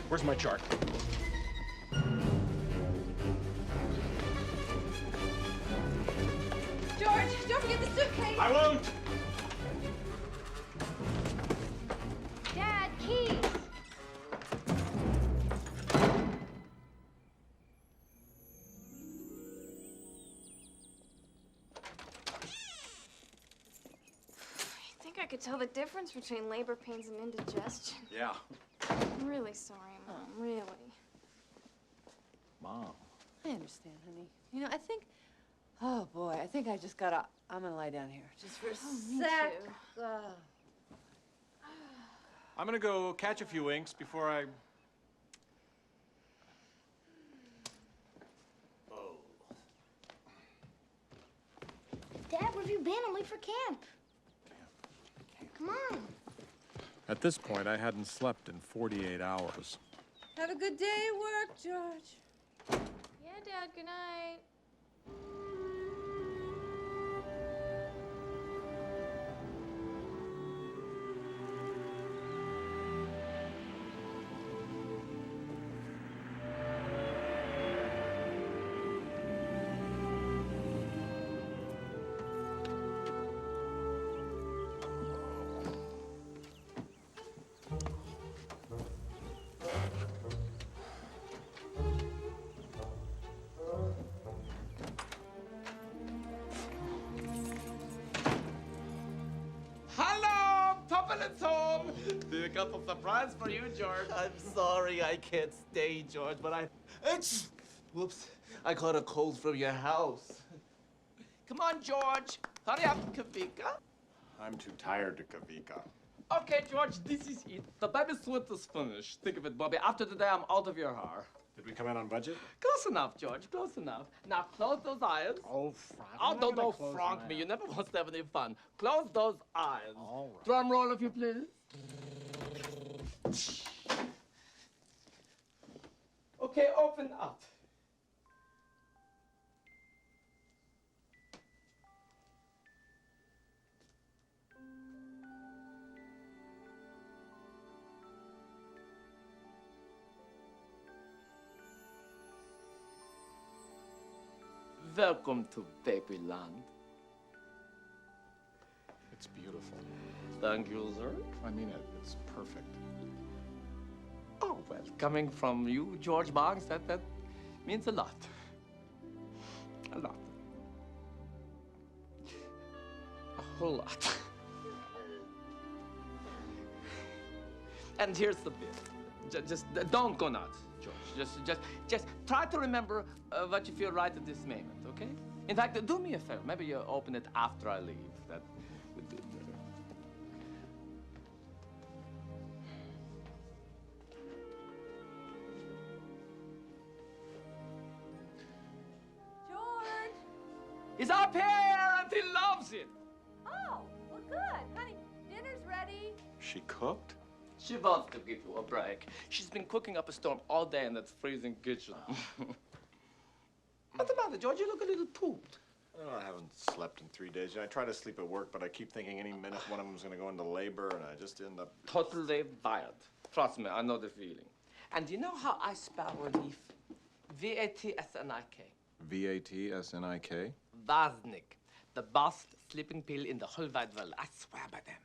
Where's my chart? George, don't forget the suitcase. I won't. Dad, keys. I think I could tell the difference between labor pains and indigestion. Yeah. I'm really sorry, Mom, really. Mom. I understand, honey. You know, I think, oh boy, I think I just gotta, I'm gonna lie down here just for a me sec. too. I'm gonna go catch a few inks before I... Dad, where have you been? I'm late for camp. Come on. At this point, I hadn't slept in 48 hours. Have a good day at work, George. Yeah, Dad, good night. Hello, Tuppence home. I got a surprise for you, George. I'm sorry I can't stay, George, but I... Whoops. I caught a cold from your house. Come on, George. Hurry up, Kavika. I'm too tired to Kavika. Okay, George, this is it. The baby suit is finished. Think of it, Bobby. After today, I'm out of your hair. Did we come in on budget? Close enough, George. Close enough. Now close those eyes. Oh, Frank. Oh, don't Frank me. You never want to have any fun. Close those eyes. All right. Drum roll, if you please. Okay, open up. Welcome to Babyland. It's beautiful. Thank you, sir. I mean it. It's perfect. Oh, well, coming from you, George Boggs, that means a lot. A lot. A whole lot. And here's the bit. Just don't go nuts, George. Just try to remember what you feel right at this moment, okay? In fact, do me a favor. Maybe you open it after I leave. That would be better. George! He's up here and he loves it. Oh, well, good. Honey, dinner's ready. She cooked? She wants to give you a break. She's been cooking up a storm all day in that freezing kitchen. What's the matter, George? You look a little pooped. Oh, I haven't slept in 3 days. I try to sleep at work, but I keep thinking any minute one of them's going to go into labor, and I just end up... Totally wired. Trust me, I know the feeling. And you know how I spell relief? V-A-T-S-N-I-K. V-A-T-S-N-I-K? Vasnik. The best sleeping pill in the whole wide world. I swear by them.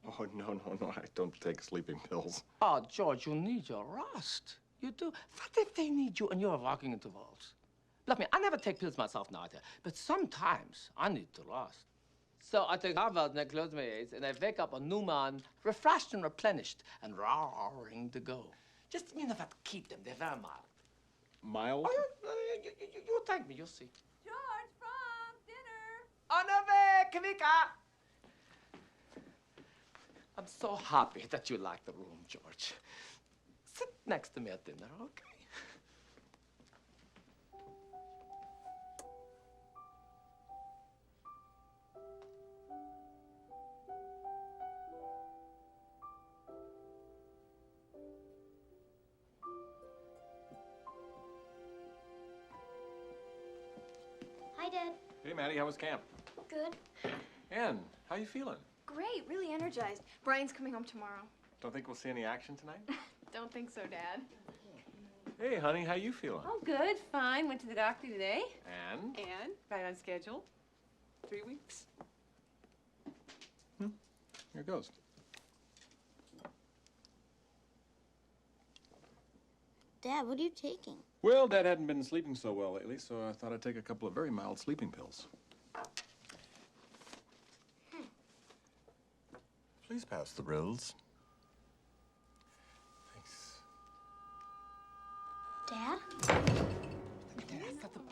Oh, no. I don't take sleeping pills. Oh, George, you need your rest. You do. What if they need you and you're walking into walls? Believe me, I never take pills myself now, but sometimes I need to rest. So I take Harvard and I close my eyes and I wake up a new man, refreshed and replenished and roaring to go. Just, you know what, keep them. They're very mild. Mild? Oh, you thank me, you'll see. George, Franck, dinner. On the way, Kavika! I'm so happy that you like the room, George. Sit next to me at dinner, okay? Hi, Dad. Hey, Maddie, how was camp? Good. Ann, how you feeling? Great, really energized. Brian's coming home tomorrow. Don't think we'll see any action tonight? Don't think so, Dad. Hey, honey, how you feeling? Oh, good, fine. Went to the doctor today. And? And right on schedule. 3 weeks. Here goes. Dad, what are you taking? Well, Dad hadn't been sleeping so well lately, so I thought I'd take a couple of very mild sleeping pills. Please pass the rolls. Thanks. Dad?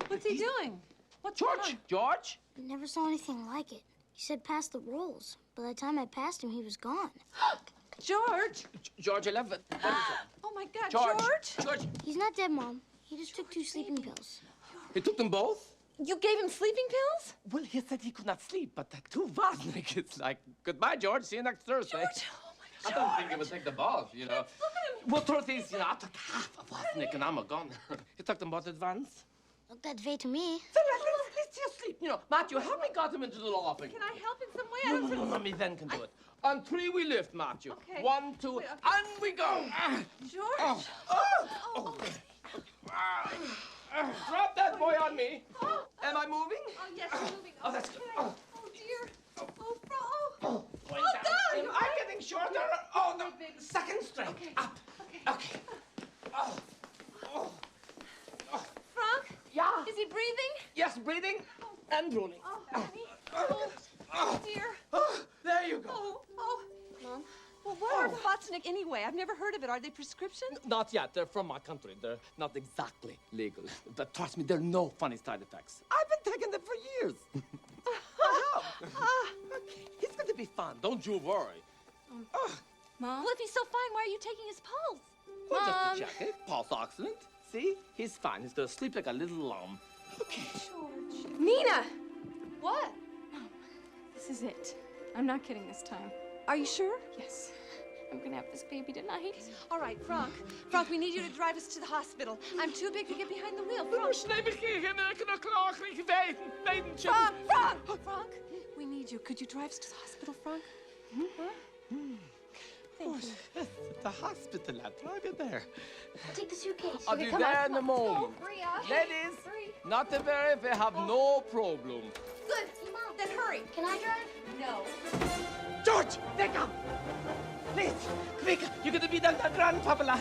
What's he doing? What's George? George? I never saw anything like it. He said pass the rolls. By the time I passed him, he was gone. George! George, 11. Oh, my God, George! George! He's not dead, Mom. He just took 2 sleeping pills. He took them both? You gave him sleeping pills? Well, he said he could not sleep, but that too Vosnik. It's like, goodbye, George. See you next Thursday. George! Oh, my God. I don't think he would take the balls, you know. Well, truth is, you know, I took half of Vosnik and I'm a goner. You took them both at once? Looked that way to me. So let's just sleep. You know, Matthew, help me got him into the offing. Can I help in some way? No, Mommy then can do it. On 3 we lift, Matthew. Okay. 1, 2, Wait, okay. and we go. George! Oh. Drop that boy on me. Am I moving? Oh, yes, you're moving. Oh, that's good. Oh, dear. Oh, Going down. God! Am I getting shorter? Oh, no. Second strength. Okay. Up. Okay. Oh. Franck? Yeah? Is he breathing? Yes, breathing and drooling. Oh, honey. Oh, dear. There you go. Oh. Mom? Well, what are Vosnik anyway? I've never heard of it. Are they prescription? Not yet. They're from my country. They're not exactly legal. But trust me, there are no funny side effects. I've been taking them for years. I have. Okay. It's going to be fun. Don't you worry. Mom? Well, if he's so fine, why are you taking his pulse? Well, just to check it. Pulse oxidant. See? He's fine. He's going to sleep like a little lamb. Okay. George. Nina! What? Mom, this is it. I'm not kidding this time. Are you sure? Yes. I'm gonna have this baby tonight. All right, Franck. Franck, we need you to drive us to the hospital. I'm too big to get behind the wheel. Franck, we need you. Could you drive us to the hospital, Franck? Thank you. The hospital. I'll drive you there. Take the suitcase. I'll be there in a moment. Hurry up. Ladies, not to worry if we have no problem. Good. Then hurry. Can I drive? No. George, take up. Please, quick. You're going to be the grandpapa.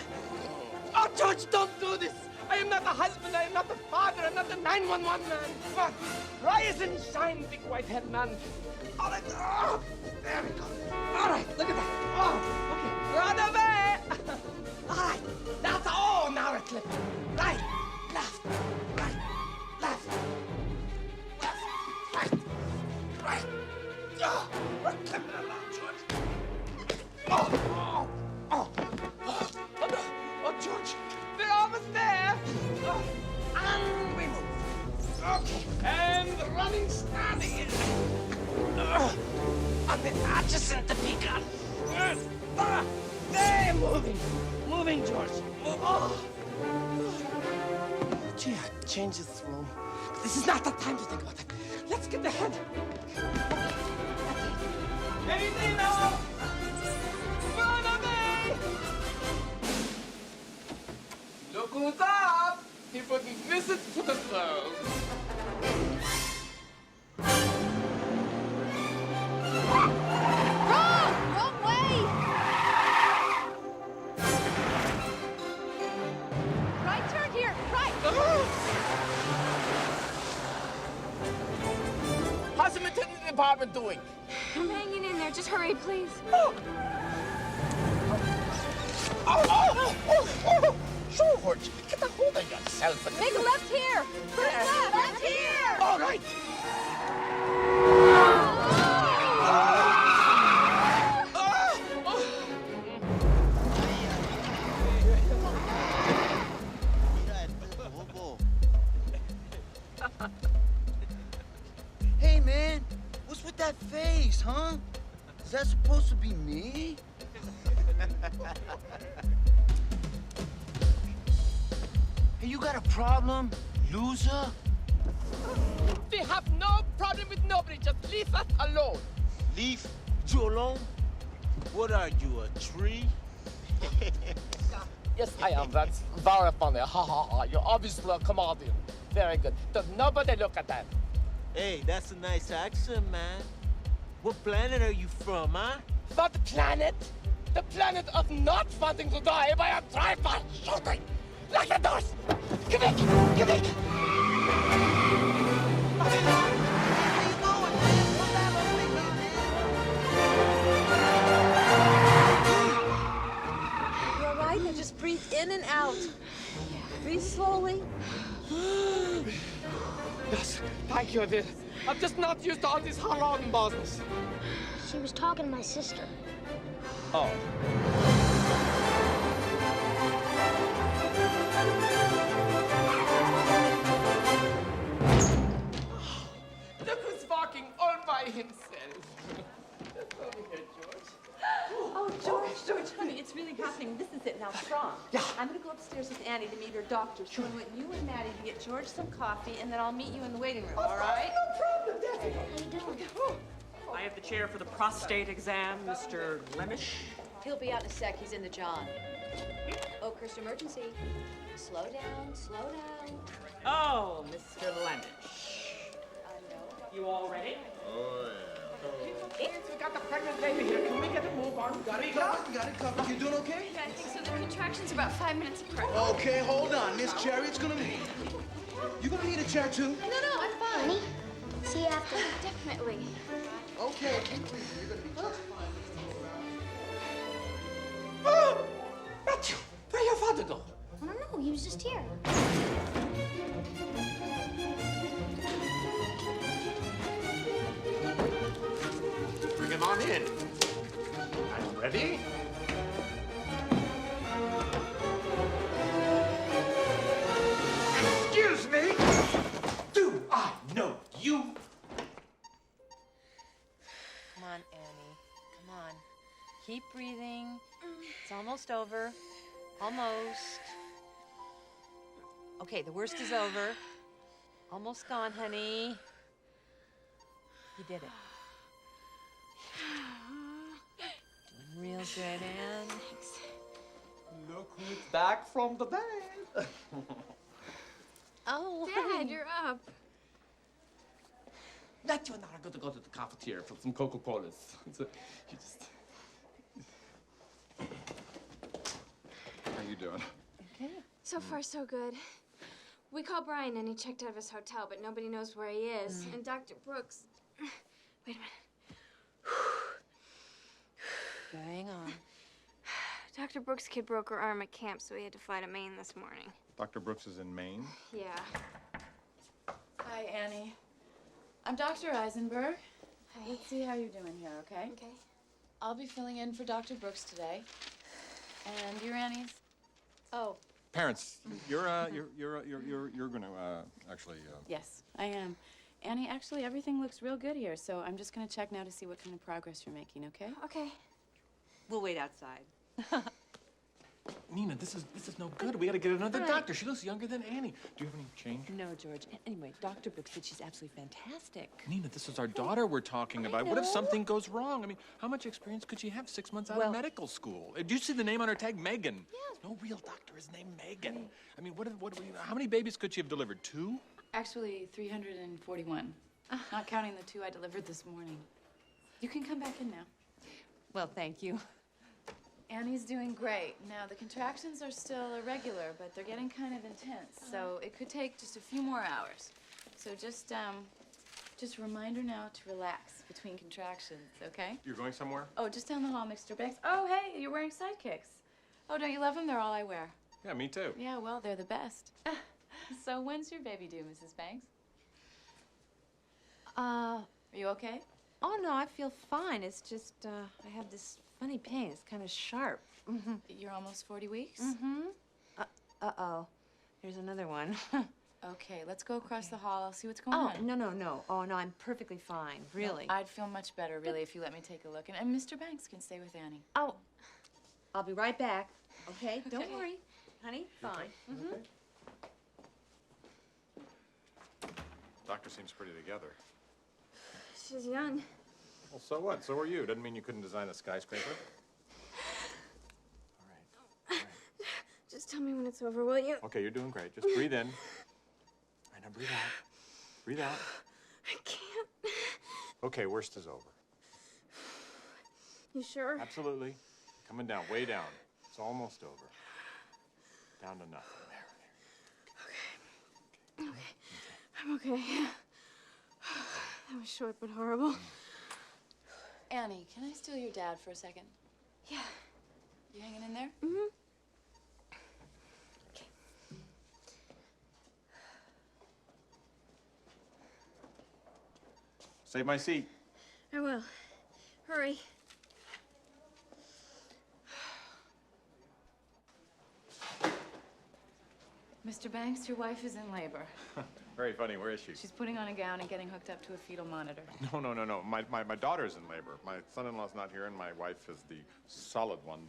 Oh, George, don't do this. I am not a husband. I am not a father. I'm not a 911 man. Come on. Rise and shine, big white-head man. All right. Oh, there we go. All right, look at that. Oh, okay. Run away. All right. That's all. Now we're clipping. Right, left, right, left, left, right, right. Oh, we're clipping it now, George. Oh, George, we're almost there. And we move. Okay, and running standing. On the adjacent to pecan. There, moving, George. Gee, I changed this room. This is not the time to think about that. Let's get ahead. Anything now? Run away! Look who's up! He wouldn't visit to the throne. Wrong way! Right turn here, right! How's the maternity department doing? I'm hanging in there. Just hurry, please. George, get a hold of yourself. Make a left here! Turn left here! All right. Hey, man, what's with that face, huh? Is that supposed to be me? Hey, you got a problem, loser? We have no problem with nobody. Just leave us alone. Leave you alone? What are you, a tree? Yes, I am. That's very funny. Ha ha ha. You're obviously a comedian. Very good. Does nobody look at that? Hey, that's a nice accent, man. What planet are you from, huh? What planet? The planet of not wanting to die by a drive-by shooting. Lock the doors! Get back! Get back! You all right? Now just breathe in and out. Breathe Yes, thank you, I did. I'm just not used to all this hot-on business. She was talking to my sister. Oh. Look who's walking all by himself. Over here, George. Oh, George, honey, it's really happening. This is it now, Franck. Yeah. I'm gonna go upstairs with Annie to meet her doctor. So I want you and Maddie to get George some coffee, and then I'll meet you in the waiting room, all right? No problem, Daddy. I have the chair for the prostate exam, Mr. Lemish. He'll be out in a sec. He's in the John. Oh, Chris, emergency. Slow down, slow down. Oh, Mr. Lemish. You all ready? Oh, yeah. We got the pregnant baby here. Can we get a move on? Got it covered? Got it covered. You doing okay? Yeah, I think so. The contraction's about 5 minutes apart. Okay, hold on. Miss Cherry, it's gonna be... You gonna need a chair, too? No, I'm fine. Honey, see you after. Definitely. Okay, keep breathing. You're gonna be just fine. Oh! Matthew, where'd your father go? I don't know. He was just here. Bring him on in. Are you ready? Excuse me. Do I know you? Come on, Annie. Come on. Keep breathing. It's almost over. Almost. Okay, the worst is over. Almost gone, honey. You did it. Doing real good, Anne. Thanks. Look who's back from the dead. Oh, Dad, honey. you're up. Matthew and I are going to go to the cafeteria for some Coca-Colas. So you just... How you doing? Okay. So far, so good. We called Brian and he checked out of his hotel, but nobody knows where he is. And Dr. Brooks... Wait a minute. Hang on. Dr. Brooks' kid broke her arm at camp, so he had to fly to Maine this morning. Dr. Brooks is in Maine? Yeah. Hi, Annie. I'm Dr. Eisenberg. Hi. Let's see how you're doing here, okay? Okay. I'll be filling in for Dr. Brooks today. And you're Annie's? Oh. Parents, you're gonna actually. Yes, I am. Annie, actually, everything looks real good here, so I'm just gonna check now to see what kind of progress you're making, okay? Okay. We'll wait outside. Nina, this is no good. We gotta get another doctor. She looks younger than Annie. Do you have any change? No, George. Anyway, Dr. Brooks said she's absolutely fantastic. Nina, this is our daughter we're talking about. What if something goes wrong? I mean, how much experience could she have 6 months out of medical school? Do you see the name on her tag? Megan. Yeah. No real doctor is named Megan. I mean, how many babies could she have delivered? 2? Actually, 341. Not counting the 2 I delivered this morning. You can come back in now. Well, thank you. Annie's doing great. Now, the contractions are still irregular, but they're getting kind of intense, so it could take just a few more hours. So just a reminder now to relax between contractions, okay? You're going somewhere? Oh, just down the hall, Mr. Banks. Oh, hey, you're wearing sidekicks. Oh, don't you love them? They're all I wear. Yeah, me too. Yeah, well, they're the best. So when's your baby due, Mrs. Banks? Are you okay? Oh, no, I feel fine. It's just, I have this funny pain. It's kind of sharp. You're almost 40 weeks? Uh-oh. Here's another one. Okay, let's go across the hall. I'll see what's going on. No. Oh, no, I'm perfectly fine, really. No, I'd feel much better, really, if you let me take a look. And Mr. Banks can stay with Annie. Oh, I'll be right back, okay? Don't worry, honey. Fine. Doctor seems pretty together. She's young. Well, so what? So are you. Doesn't mean you couldn't design a skyscraper. Just tell me when it's over, will you? Okay, you're doing great. Just breathe in. All right, now breathe out. Breathe out. I can't. Okay, worst is over. You sure? Absolutely. Coming down, way down. It's almost over. Down to nothing. There. Okay. I'm okay. That was short but horrible. Annie, can I steal your dad for a second? Yeah. You hanging in there? Save my seat. I will. Hurry. Mr. Banks, your wife is in labor. Very funny. Where is she? She's putting on a gown and getting hooked up to a fetal monitor. No. My daughter's in labor. My son-in-law's not here, and my wife is the solid one.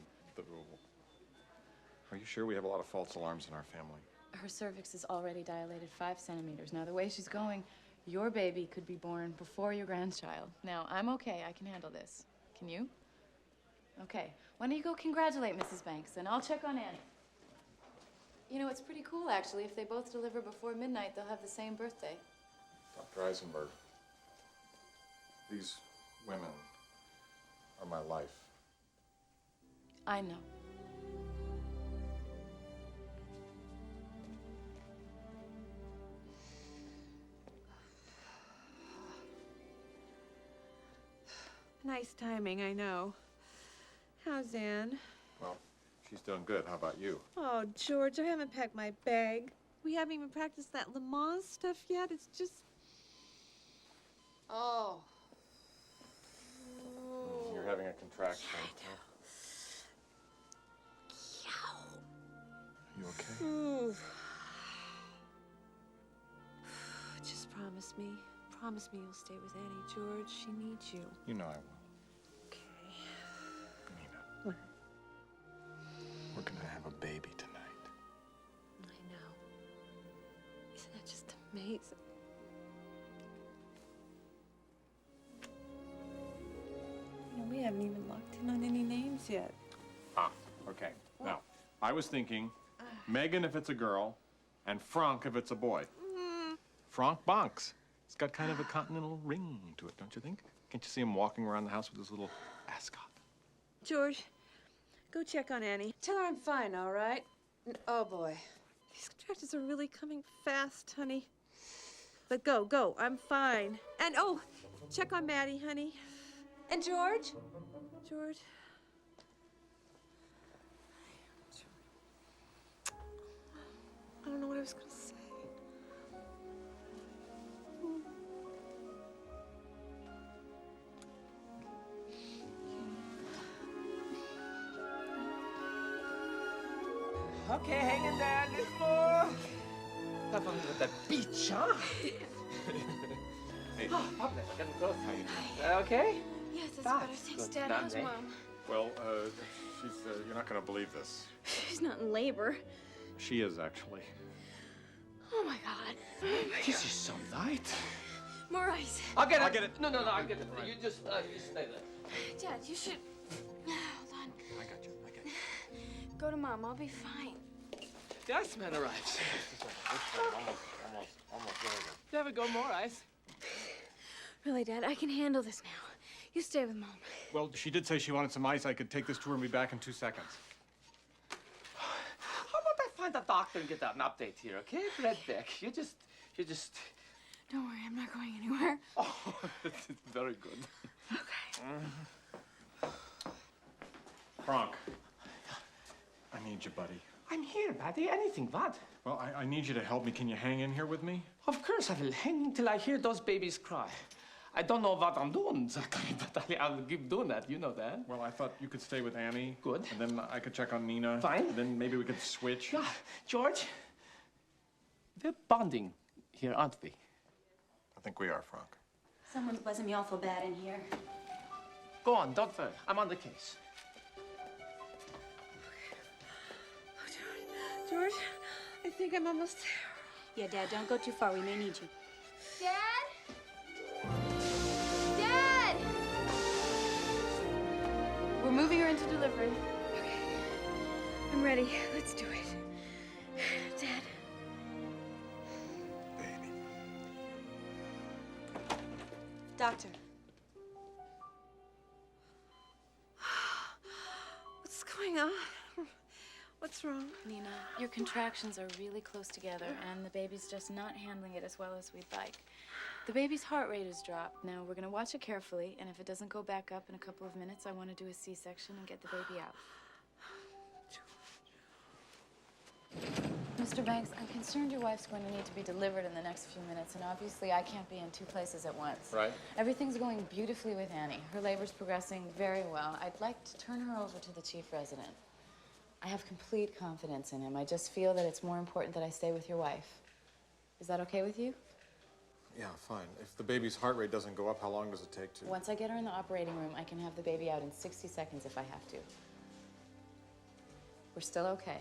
Are you sure we have a lot of false alarms in our family? Her cervix is already dilated 5 centimeters. Now, the way she's going, your baby could be born before your grandchild. Now, I'm okay. I can handle this. Can you? Okay. Why don't you go congratulate Mrs. Banks, and I'll check on Annie. You know, it's pretty cool, actually. If they both deliver before midnight, they'll have the same birthday. Dr. Eisenberg, these women are my life. I know. Nice timing, I know. How's Anne? Well, she's doing good. How about you? Oh, George, I haven't packed my bag. We haven't even practiced that Le Mans stuff yet. It's just... Oh. You're having a contraction. You okay? Ooh. Just promise me. Promise me you'll stay with Annie, George. She needs you. You know I will. What? We're gonna have a baby tonight. I know. Isn't that just amazing? You know, we haven't even locked in on any names yet. Okay. Now, I was thinking Megan if it's a girl, and Franck if it's a boy. Franck Bonks. It's got kind of a continental ring to it, don't you think? Can't you see him walking around the house with his little ascot? George, go check on Annie. Tell her I'm fine, all right? Oh, boy. These contractions are really coming fast, honey. But go. I'm fine. And, oh, check on Maddie, honey. And George? George? I don't know what I was going to say. Okay, hang in there, little more. Have fun with the beach, huh? Hey. Oh, Papa, getting close. Okay? Yes, it's That's better. Thanks, good, Dad. How's Nande. Mom? Well, she's, you're not gonna believe this. She's not in labor. She is, actually. Oh, my God. This is some night. More ice. I'll get it. No, I'll get it. You just stay there. Dad, you should... Hold on. I got you. Go to Mom. I'll be fine. The Iceman arrives. Almost there. Never go more ice. Really, Dad, I can handle this now. You stay with Mom. Well, she did say she wanted some ice. I could take this to her and be back in 2 seconds. How about I find a doctor and get an update here, okay? Brett Beck, you just... Don't worry, I'm not going anywhere. Oh, that's very good. Okay. Franck, I need you, buddy. I'm here, buddy. Anything, what? Well, I need you to help me. Can you hang in here with me? Of course I will hang until I hear those babies cry. I don't know what I'm doing exactly, but I'll keep doing that. You know that. Well, I thought you could stay with Annie. Good. And then I could check on Nina. Fine. And then maybe we could switch. Yeah, George, we're bonding here, aren't we? I think we are, Franck. Someone's buzzing me awful bad in here. Go on, don't worry. I'm on the case. George, I think I'm almost there. Yeah, Dad, don't go too far. We may need you. Dad? Dad! We're moving her into delivery. Okay. I'm ready. Let's do it. Dad. Doctor. What's going on? What's wrong? Nina, your contractions are really close together, and the baby's just not handling it as well as we'd like. The baby's heart rate has dropped. Now, we're going to watch it carefully, and if it doesn't go back up in a couple of minutes, I want to do a C-section and get the baby out. Mr. Banks, I'm concerned your wife's going to need to be delivered in the next few minutes, and obviously I can't be in two places at once. Right. Everything's going beautifully with Annie. Her labor's progressing very well. I'd like to turn her over to the chief resident. I have complete confidence in him. I just feel that it's more important that I stay with your wife. Is that okay with you? Yeah, fine. If the baby's heart rate doesn't go up, how long does it take to... Once I get her in the operating room, I can have the baby out in 60 seconds if I have to. We're still okay.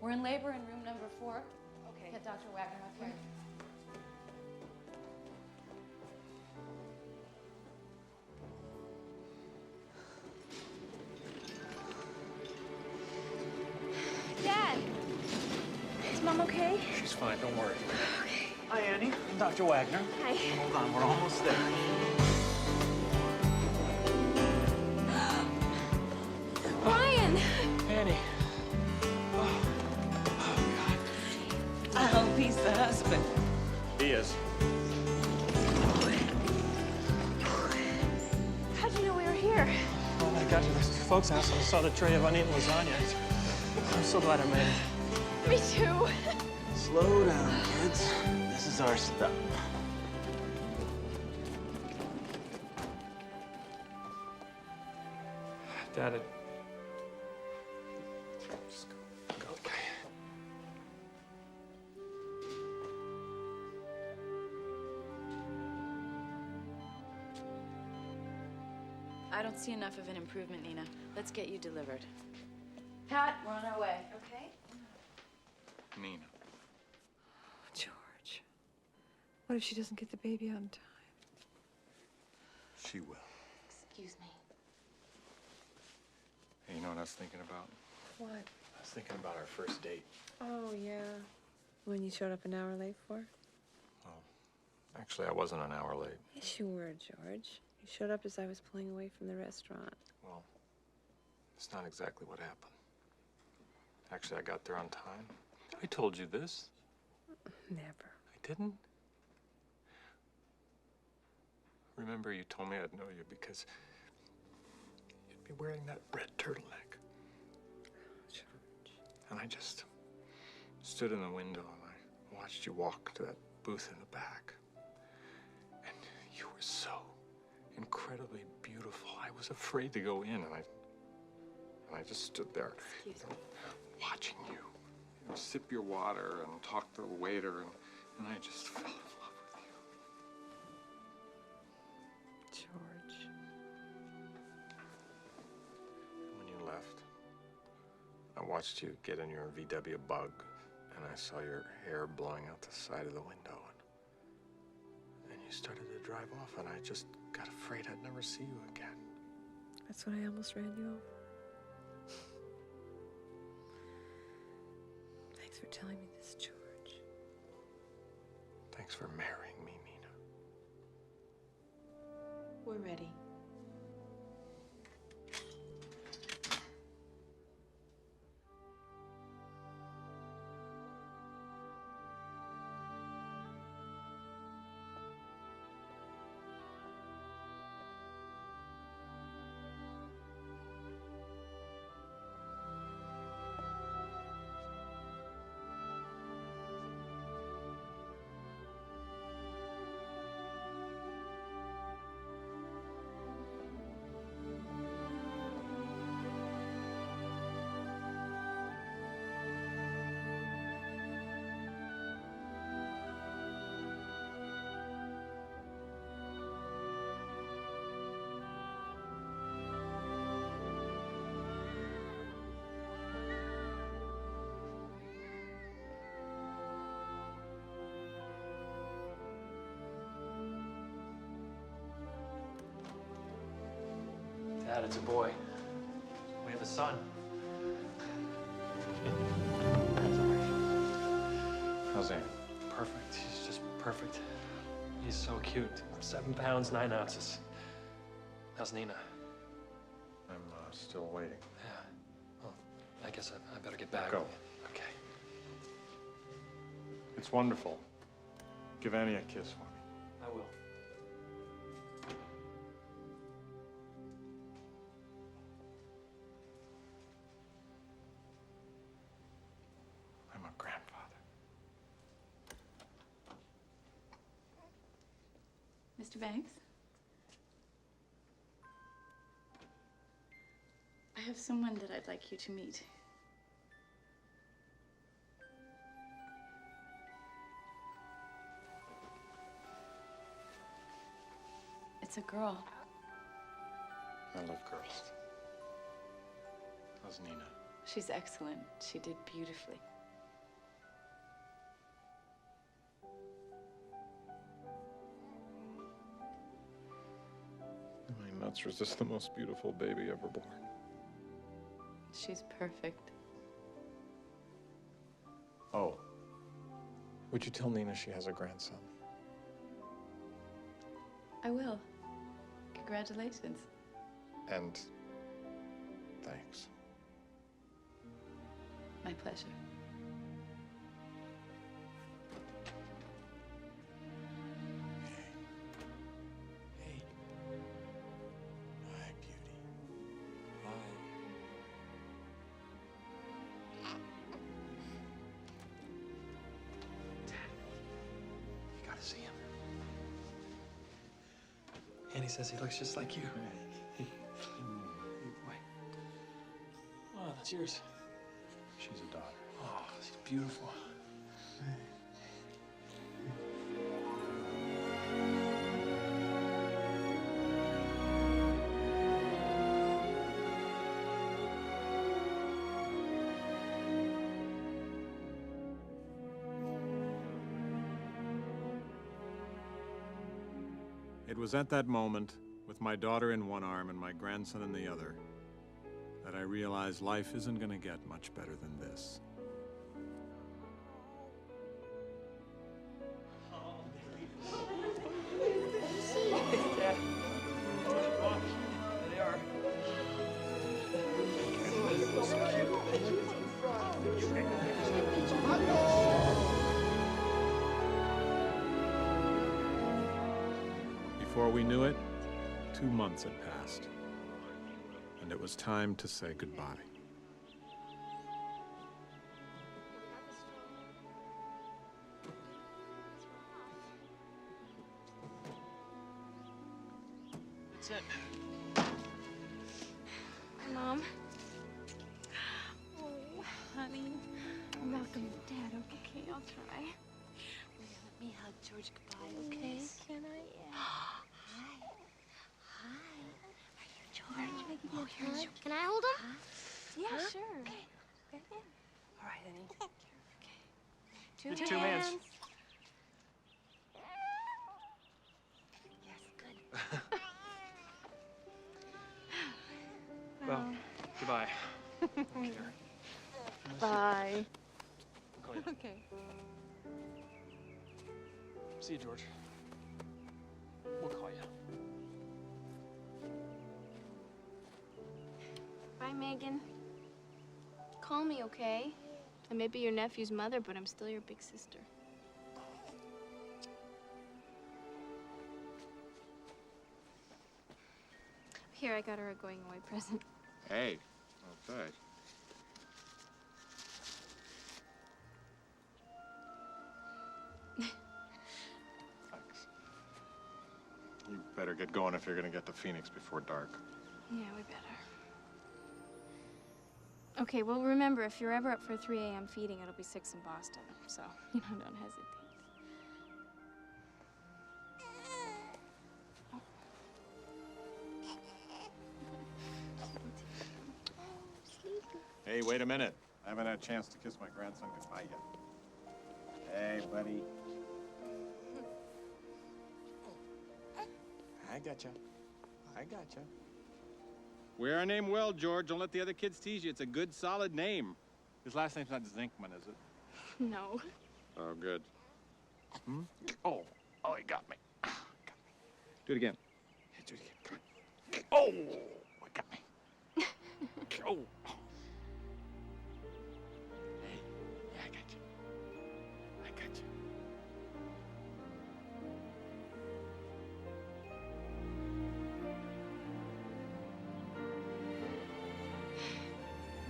We're in labor in room number 4. Okay. Get Dr. Wagner up here. Dad! Is Mom okay? She's fine, don't worry. Okay. Hi, Annie. I'm Dr. Wagner. Hi. Hold on, we're almost there. Brian! Annie. I hope he's the husband. He is. How'd you know we were here? When I got to the folks' house, I saw the tray of uneaten lasagna. I'm so glad I made it. Me too. Slow down, kids. This is our stuff. Dad, just go. Okay. I don't see enough of an improvement, Nina. Let's get you delivered. Pat, we're on our way. Okay. Nina. George. What if she doesn't get the baby out in time? She will. Excuse me. Hey, you know what I was thinking about? What? I was thinking about our first date. Oh, yeah. When you showed up an hour late for? Actually, I wasn't an hour late. Yes, you were, George. You showed up as I was pulling away from the restaurant. Well, it's not exactly what happened. Actually, I got there on time. I told you this. Never. I didn't? Remember, you told me I'd know you because you'd be wearing that red turtleneck. George. And I just stood in the window and I watched you walk to that booth in the back. And you were so incredibly beautiful. I was afraid to go in, and I just stood there, watching you, sip your water and talk to the waiter, and I just fell in love with you. George. When you left, I watched you get in your VW Bug, and I saw your hair blowing out the side of the window, and you started to drive off, and I just got afraid I'd never see you again. That's when I almost ran you over. Thanks for telling me this, George. Thanks for marrying me, Nina. We're ready. Dad, it's a boy. We have a son. How's Annie? Perfect. He's just perfect. He's so cute. 7 pounds, 9 ounces. How's Nina? I'm still waiting. Yeah. Well, I guess I better get back. Go. Okay. It's wonderful. Give Annie a kiss for me. I will. Mr. Banks? I have someone that I'd like you to meet. It's a girl. I love girls. How's Nina? She's excellent. She did beautifully. My nuts was just the most beautiful baby ever born. She's perfect. Oh. Would you tell Nina she has a grandson? I will. Congratulations. And thanks. My pleasure. Hey. Hi, beauty. Hi. Dad, you gotta see him. Annie says he looks just like you. Wait. Oh, that's yours. She's a daughter. Oh, she's beautiful. It was at that moment, with my daughter in one arm and my grandson in the other, that I realized life isn't going to get much better than this. Before we knew it, 2 months had passed, and it was time to say goodbye. That's it. Hi, Mom. Oh, honey. I'm welcome, Dad. Okay, I'll try. Let me hug George goodbye, okay? Yes, can I? George. Oh, you're George. Can I hold him? Yeah, Huh? sure. Okay. All right, honey. Okay. Two hands. Yes, good. Well, goodbye. Bye. Call you. Okay. See you, George. We'll call you. Bye, Megan. Call me, okay? I may be your nephew's mother, but I'm still your big sister. Here, I got her a going-away present. Hey, okay. Thanks. You better get going if you're gonna get to Phoenix before dark. Yeah, we better. Okay, well, remember, if you're ever up for 3 a.m. feeding, it'll be 6 in Boston. So, don't hesitate. Hey, wait a minute. I haven't had a chance to kiss my grandson goodbye yet. Hey, buddy. I gotcha. I gotcha. Wear our name well, George. Don't let the other kids tease you. It's a good, solid name. His last name's not Zinkman, is it? No. Oh, good. Hmm? Oh, he got me. Do it again. Hey, do it again. Come on. Oh, he got me. Oh. Hey, yeah, I got you. I got you.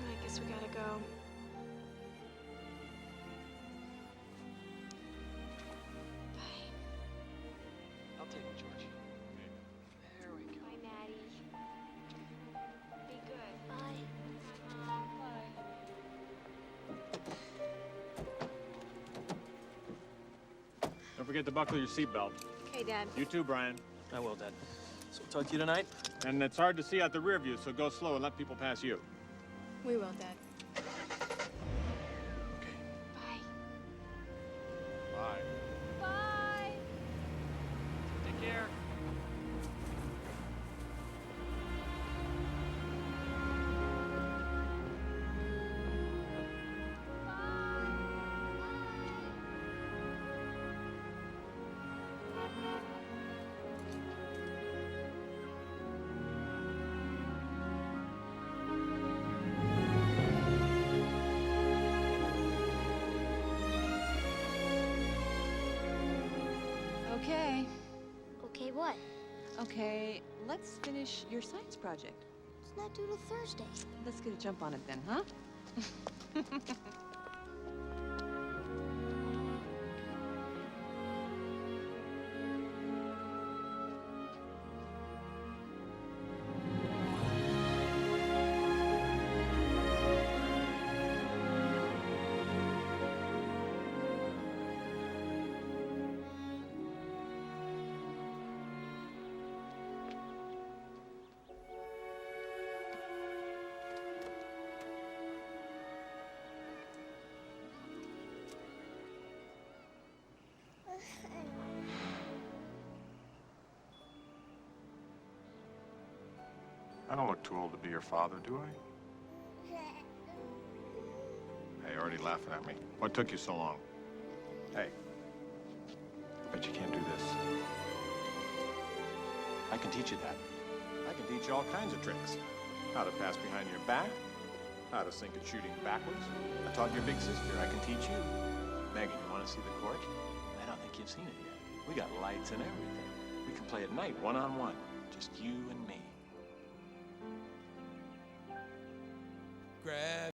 I guess we gotta go. I'll take it, George. Don't forget to buckle your seatbelt. Okay, Dad. You too, Brian. I will, Dad. So we'll talk to you tonight? And it's hard to see out the rear view, so go slow and let people pass you. We will, Dad. Bye. Bye. Take care. Okay. Okay, what? Okay, let's finish your science project. It's not due till Thursday. Let's get a jump on it then, huh? I don't look too old to be your father, do I? Hey, you're already laughing at me. What took you so long? Hey, I bet you can't do this. I can teach you that. I can teach you all kinds of tricks. How to pass behind your back, how to sink a shooting backwards. I taught your big sister. I can teach you. Megan, you want to see the court? I don't think you've seen it yet. We got lights and everything. We can play at night, one-on-one. Just you and me. Grab